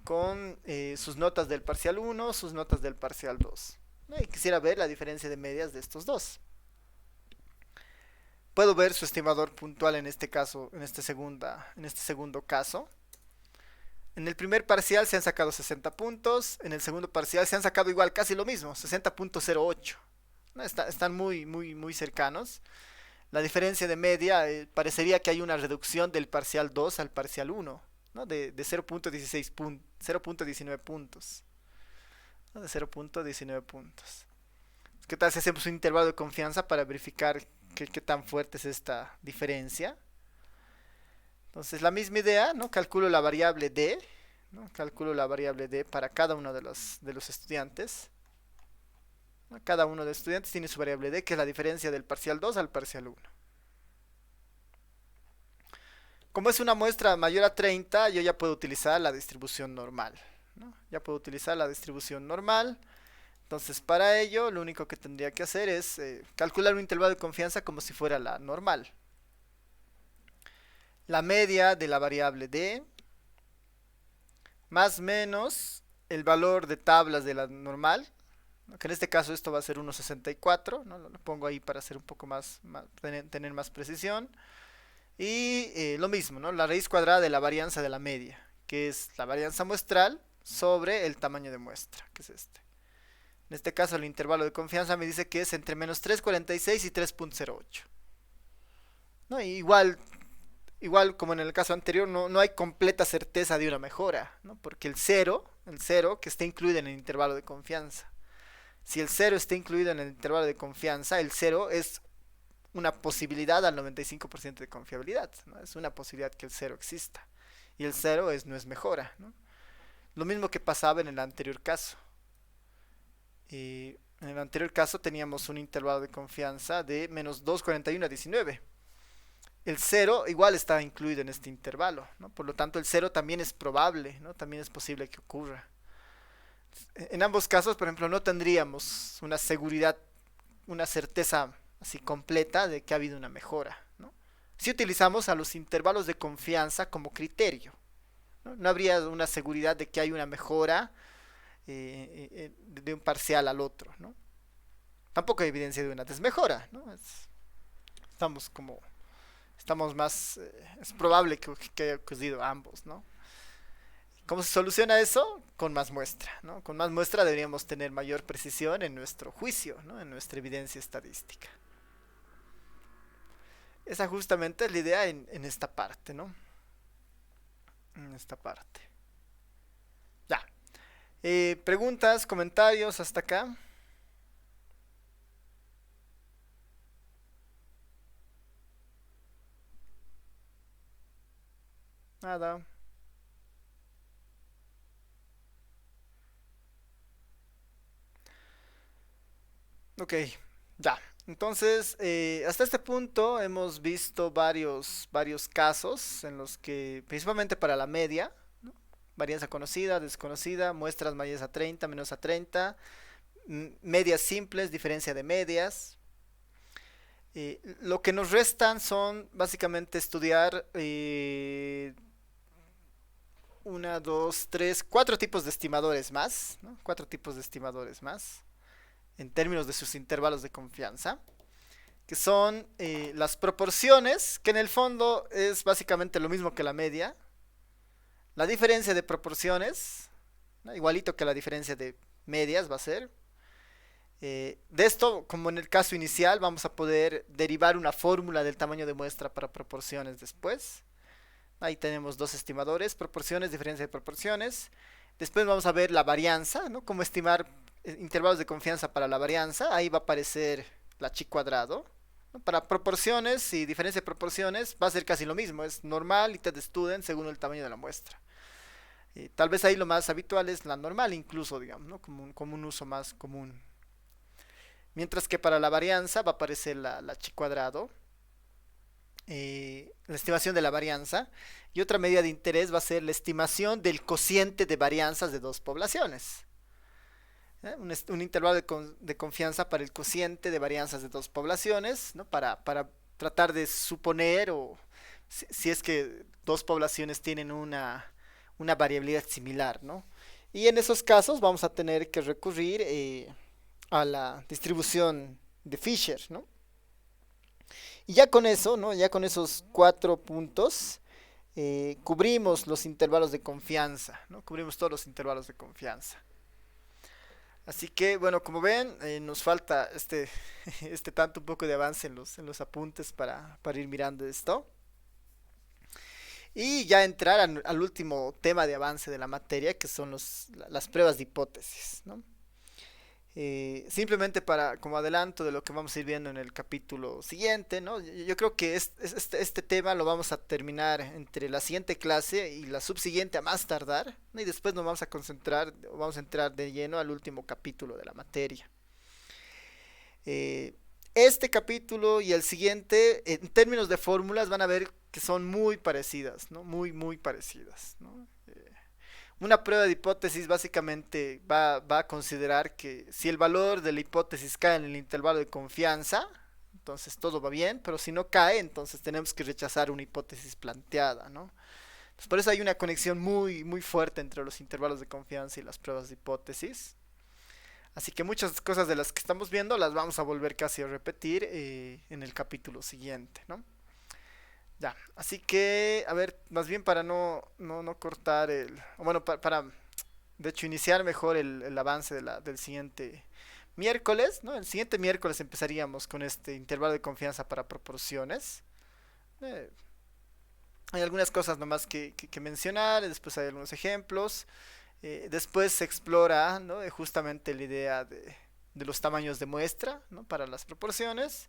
con sus notas del parcial 1, sus notas del parcial 2, ¿no? Y quisiera ver la diferencia de medias de estos dos. Puedo ver su estimador puntual en este caso, en este segundo caso. En el primer parcial se han sacado 60 puntos, en el segundo parcial se han sacado igual, casi lo mismo, 60.08. ¿No? Están muy, muy, muy cercanos. La diferencia de media parecería que hay una reducción del parcial 2 al parcial 1, ¿no? De 0.19 puntos. ¿No? De 0.19 puntos. ¿Qué tal si hacemos un intervalo de confianza para verificar qué tan fuerte es esta diferencia? Entonces, la misma idea, ¿no? Calculo la variable D, ¿no? Calculo la variable D para cada uno de los estudiantes, ¿no? Cada uno de los estudiantes tiene su variable D, que es la diferencia del parcial 2 al parcial 1. Como es una muestra mayor a 30, yo ya puedo utilizar la distribución normal, ¿no? Ya puedo utilizar la distribución normal. Entonces, para ello, lo único que tendría que hacer es calcular un intervalo de confianza como si fuera la normal. La media de la variable D más menos el valor de tablas de la normal, ¿no? Que en este caso esto va a ser 1.64, ¿no? Lo pongo ahí para hacer un poco más tener más precisión. Y lo mismo, ¿no? La raíz cuadrada de la varianza de la media, que es la varianza muestral sobre el tamaño de muestra, que es este. En este caso el intervalo de confianza me dice que es entre menos 3.46 y 3.08. ¿No? Igual como en el caso anterior, no hay completa certeza de una mejora, ¿no? Porque el cero que está incluido en el intervalo de confianza. Si el cero está incluido en el intervalo de confianza, el cero es una posibilidad al 95% de confiabilidad, ¿no? Es una posibilidad que el cero exista. Y el cero no es mejora, ¿no? Lo mismo que pasaba en el anterior caso. En el anterior caso teníamos un intervalo de confianza de menos 2.41 a 19. El cero igual está incluido en este intervalo, ¿no? Por lo tanto, el cero también es probable, ¿no? También es posible que ocurra. En ambos casos, por ejemplo, no tendríamos una seguridad, una certeza así completa de que ha habido una mejora, ¿no? Si utilizamos a los intervalos de confianza como criterio, ¿no? No habría una seguridad de que hay una mejora de un parcial al otro, ¿no? Tampoco hay evidencia de una desmejora, ¿no? Estamos más, es probable que haya ocurrido ambos, ¿no? ¿Cómo se soluciona eso? Con más muestra, ¿no? Con más muestra deberíamos tener mayor precisión en nuestro juicio, ¿no? En nuestra evidencia estadística. Esa justamente es la idea en esta parte, ¿no? En esta parte. Ya. Preguntas, comentarios hasta acá. Nada. Ok, ya. Entonces, hasta este punto hemos visto varios casos en los que, principalmente para la media, ¿no? Varianza conocida, desconocida, muestras mayores a 30, menos a 30, medias simples, diferencia de medias. Lo que nos restan son básicamente estudiar una, dos, tres, cuatro tipos de estimadores más, ¿no? Cuatro tipos de estimadores más en términos de sus intervalos de confianza, que son las proporciones, que en el fondo es básicamente lo mismo que la media, la diferencia de proporciones, ¿no? Igualito que la diferencia de medias va a ser. De esto, como en el caso inicial, vamos a poder derivar una fórmula del tamaño de muestra para proporciones después. Ahí tenemos dos estimadores, proporciones, diferencia de proporciones. Después vamos a ver la varianza, ¿no? Cómo estimar intervalos de confianza para la varianza. Ahí va a aparecer la chi cuadrado, ¿no? Para proporciones y diferencia de proporciones va a ser casi lo mismo. Es normal y t student según el tamaño de la muestra. Tal vez ahí lo más habitual es la normal incluso, digamos, ¿no? Como un uso más común. Mientras que para la varianza va a aparecer la chi cuadrado, la estimación de la varianza, y otra medida de interés va a ser la estimación del cociente de varianzas de dos poblaciones. Un intervalo de confianza para el cociente de varianzas de dos poblaciones, ¿no? Para tratar de suponer o si es que dos poblaciones tienen una variabilidad similar, ¿no? Y en esos casos vamos a tener que recurrir a la distribución de Fisher, ¿no? Y ya con eso, ¿no? Ya con esos cuatro puntos, cubrimos los intervalos de confianza, ¿no? Cubrimos todos los intervalos de confianza. Así que, bueno, como ven, nos falta este tanto un poco de avance en los apuntes para ir mirando esto. Y ya entrar al último tema de avance de la materia, que son las pruebas de hipótesis, ¿no? Simplemente como adelanto de lo que vamos a ir viendo en el capítulo siguiente, ¿no? Yo creo que este tema lo vamos a terminar entre la siguiente clase y la subsiguiente a más tardar, ¿no? Y después nos vamos a concentrar, vamos a entrar de lleno al último capítulo de la materia. Este capítulo y el siguiente, en términos de fórmulas, van a ver que son muy parecidas, ¿no? Muy parecidas, ¿no? Una prueba de hipótesis básicamente va a considerar que si el valor de la hipótesis cae en el intervalo de confianza, entonces todo va bien, pero si no cae, entonces tenemos que rechazar una hipótesis planteada, ¿no? Entonces, por eso hay una conexión muy fuerte entre los intervalos de confianza y las pruebas de hipótesis. Así que muchas cosas de las que estamos viendo las vamos a volver casi a repetir en el capítulo siguiente, ¿no? Ya, así que, a ver, más bien para no cortar bueno, de hecho, iniciar mejor el avance del siguiente miércoles, ¿no? El siguiente miércoles empezaríamos con este intervalo de confianza para proporciones. Eh, Hay algunas cosas nomás que mencionar, después hay algunos ejemplos. Después se explora, ¿no? Justamente la idea de los tamaños de muestra, ¿no? Para las proporciones.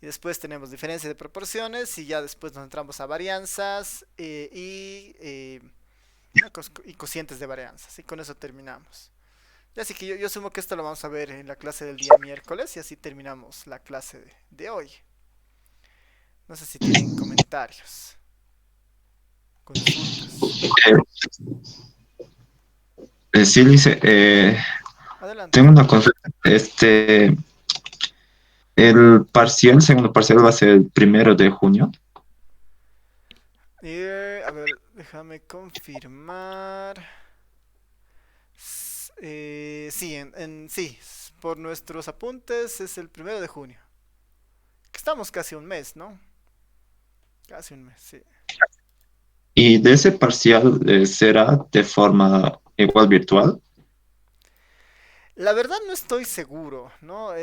Y después tenemos diferencia de proporciones y ya después nos entramos a varianzas y cocientes de varianzas. Y con eso terminamos. Y así que yo asumo que esto lo vamos a ver en la clase del día miércoles y así terminamos la clase de hoy. No sé si tienen comentarios, consultas. Sí, dice, Adelante. tengo una consulta. El parcial, segundo parcial va a ser el 1 de junio. A ver, déjame confirmar. Sí, sí, por nuestros apuntes es el 1 de junio. Que estamos casi un mes, ¿no? Casi un mes, sí. Y de ese parcial será de forma igual virtual. La verdad no estoy seguro, ¿no?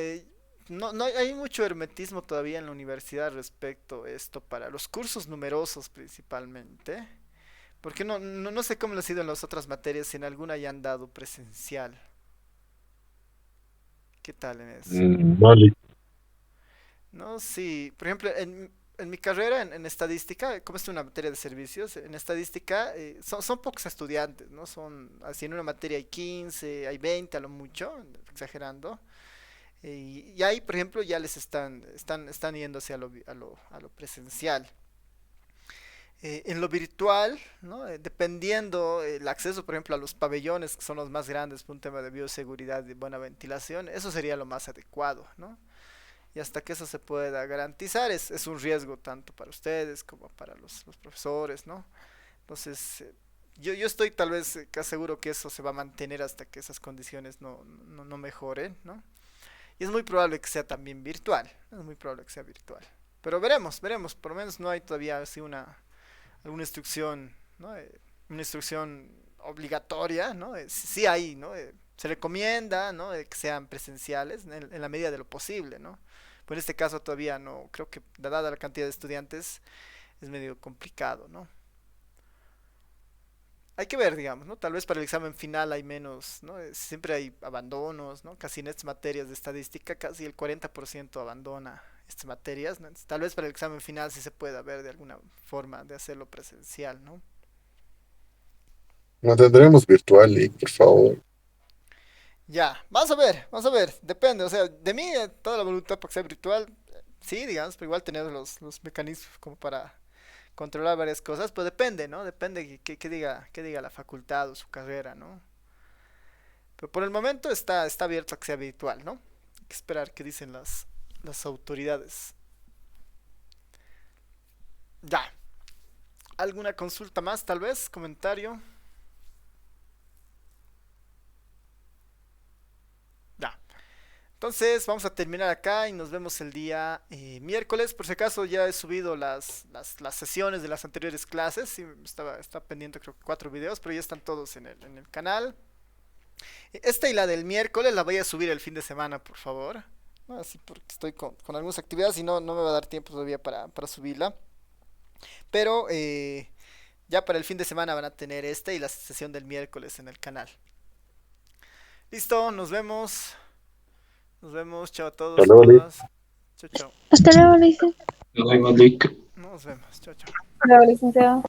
No hay mucho hermetismo todavía en la universidad respecto a esto para los cursos numerosos principalmente. Porque no sé cómo lo ha sido en las otras materias, si en alguna ya han dado presencial. ¿Qué tal en eso? Vale. No, sí. Por ejemplo, en mi carrera, en estadística, como es una materia de servicios, en estadística son pocos estudiantes, ¿no? Así en una materia hay 15, hay 20 a lo mucho, exagerando. Y ahí, por ejemplo, ya les están yéndose a lo presencial. en lo virtual, ¿no? Dependiendo el acceso, por ejemplo, a los pabellones, que son los más grandes por un tema de bioseguridad y buena ventilación, eso sería lo más adecuado, ¿no? Y hasta que eso se pueda garantizar, es un riesgo tanto para ustedes como para los profesores, ¿no? Entonces, yo estoy tal vez casi seguro que eso se va a mantener hasta que esas condiciones no mejoren, ¿no? Y es muy probable que sea también virtual, es muy probable que sea virtual. Pero veremos, por lo menos no hay todavía así alguna instrucción, ¿no? Una instrucción obligatoria, ¿no? Sí hay, ¿no? Se recomienda, ¿no? Que sean presenciales en la medida de lo posible, ¿no? Pero en este caso todavía no, creo que dada la cantidad de estudiantes es medio complicado, ¿no? Hay que ver, digamos, ¿no? Tal vez para el examen final hay menos, ¿no? Siempre hay abandonos, ¿no? Casi en estas materias de estadística, casi el 40% abandona estas materias, ¿no? Entonces, tal vez para el examen final sí se pueda ver de alguna forma de hacerlo presencial, ¿no? Mantendremos virtual, y por favor. Ya, vamos a ver, depende, o sea, de mí toda la voluntad para que sea virtual, sí, digamos, pero igual tener los mecanismos como para controlar varias cosas, pues depende, ¿no? Depende que diga la facultad o su carrera, ¿no? Pero por el momento está abierto a que sea virtual, ¿no? Hay que esperar qué dicen las autoridades. Ya, ¿alguna consulta más, tal vez? ¿Comentario? Ya. Entonces vamos a terminar acá y nos vemos el día miércoles. Por si acaso ya he subido las sesiones de las anteriores clases. Sí, estaba pendiente creo que 4 videos, pero ya están todos en el canal. Esta y la del miércoles la voy a subir el fin de semana, por favor. ¿No? Así porque estoy con algunas actividades y no me va a dar tiempo todavía para subirla. Pero ya para el fin de semana van a tener esta y la sesión del miércoles en el canal. Listo, nos vemos. Nos vemos. Chao a Hasta todos, luego, Liz. todas. Chao, chao. Hasta luego, Luis. Luego, Lick. Nos vemos. Chao, chao. Hola, licenciado.